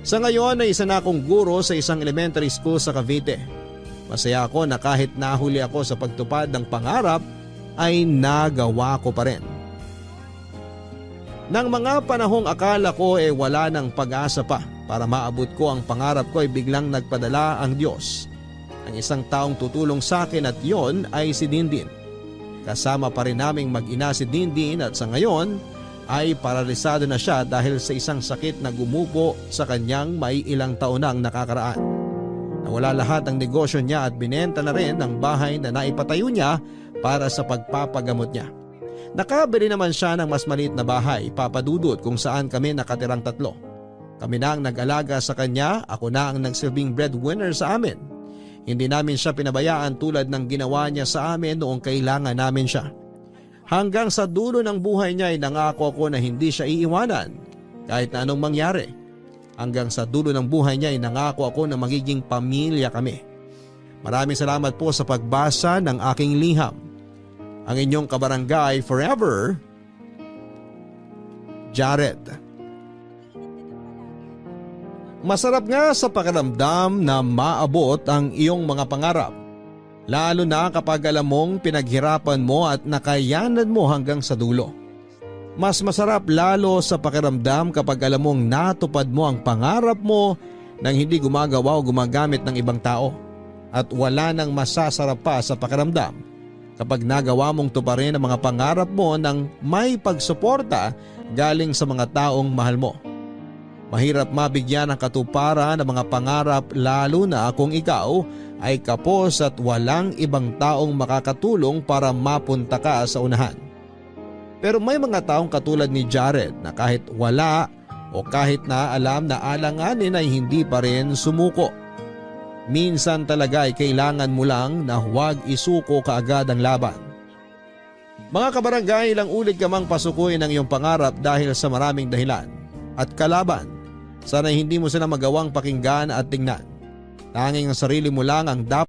Speaker 2: Sa ngayon ay isa na akong guro sa isang elementary school sa Cavite. Masaya ako na kahit nahuli ako sa pagtupad ng pangarap ay nagawa ko pa rin. Nang mga panahong akala ko wala ng pag-asa pa para maabot ko ang pangarap ko, biglang nagpadala ang Diyos. Ang isang taong tutulong sa akin at yon ay si Dindin. Kasama pa rin naming mag-ina si Dindin at sa ngayon ay paralisado na siya dahil sa isang sakit na gumupo sa kanyang may ilang taon nang nakakaraan. Nawala lahat ang negosyo niya at binenta na rin ang bahay na naipatayo niya para sa pagpapagamot niya. Nakabili naman siya ng mas maliit na bahay, Papadudot, kung saan kami nakatirang 3. Kami na ang nag-alaga sa kanya, ako na ang nagsilbing breadwinner sa amin. Hindi namin siya pinabayaan tulad ng ginawa niya sa amin noong kailangan namin siya. Hanggang sa dulo ng buhay niya ay nangako ako na hindi siya iiwanan kahit na anong mangyari. Hanggang sa dulo ng buhay niya ay nangako ako na magiging pamilya kami. Maraming salamat po sa pagbasa ng aking liham. Ang inyong kabarangay forever, Jared. Masarap nga sa pakiramdam na maabot ang iyong mga pangarap. Lalo na kapag alam mong pinaghirapan mo at nakayanan mo hanggang sa dulo. Mas masarap lalo sa pakiramdam kapag alam mong natupad mo ang pangarap mo nang hindi gumagawa o gumagamit ng ibang tao. At wala nang masasarap pa sa pakiramdam kapag nagawa mong tuparin ang mga pangarap mo nang may pagsuporta galing sa mga taong mahal mo. Mahirap mabigyan ng katuparan ng mga pangarap lalo na kung ikaw ay kapos at walang ibang taong makakatulong para mapunta ka sa unahan. Pero may mga taong katulad ni Jared na kahit wala o kahit na alam na alanganin ay hindi pa rin sumuko. Minsan talaga ay kailangan mo lang na huwag isuko kaagad ang laban. Mga kabarangay, ilang ulit ka mang pasukuin ang iyong pangarap dahil sa maraming dahilan at kalaban. Sana hindi mo sila magawang pakinggan at tingnan. Tanging ang sarili mo lang ang dapat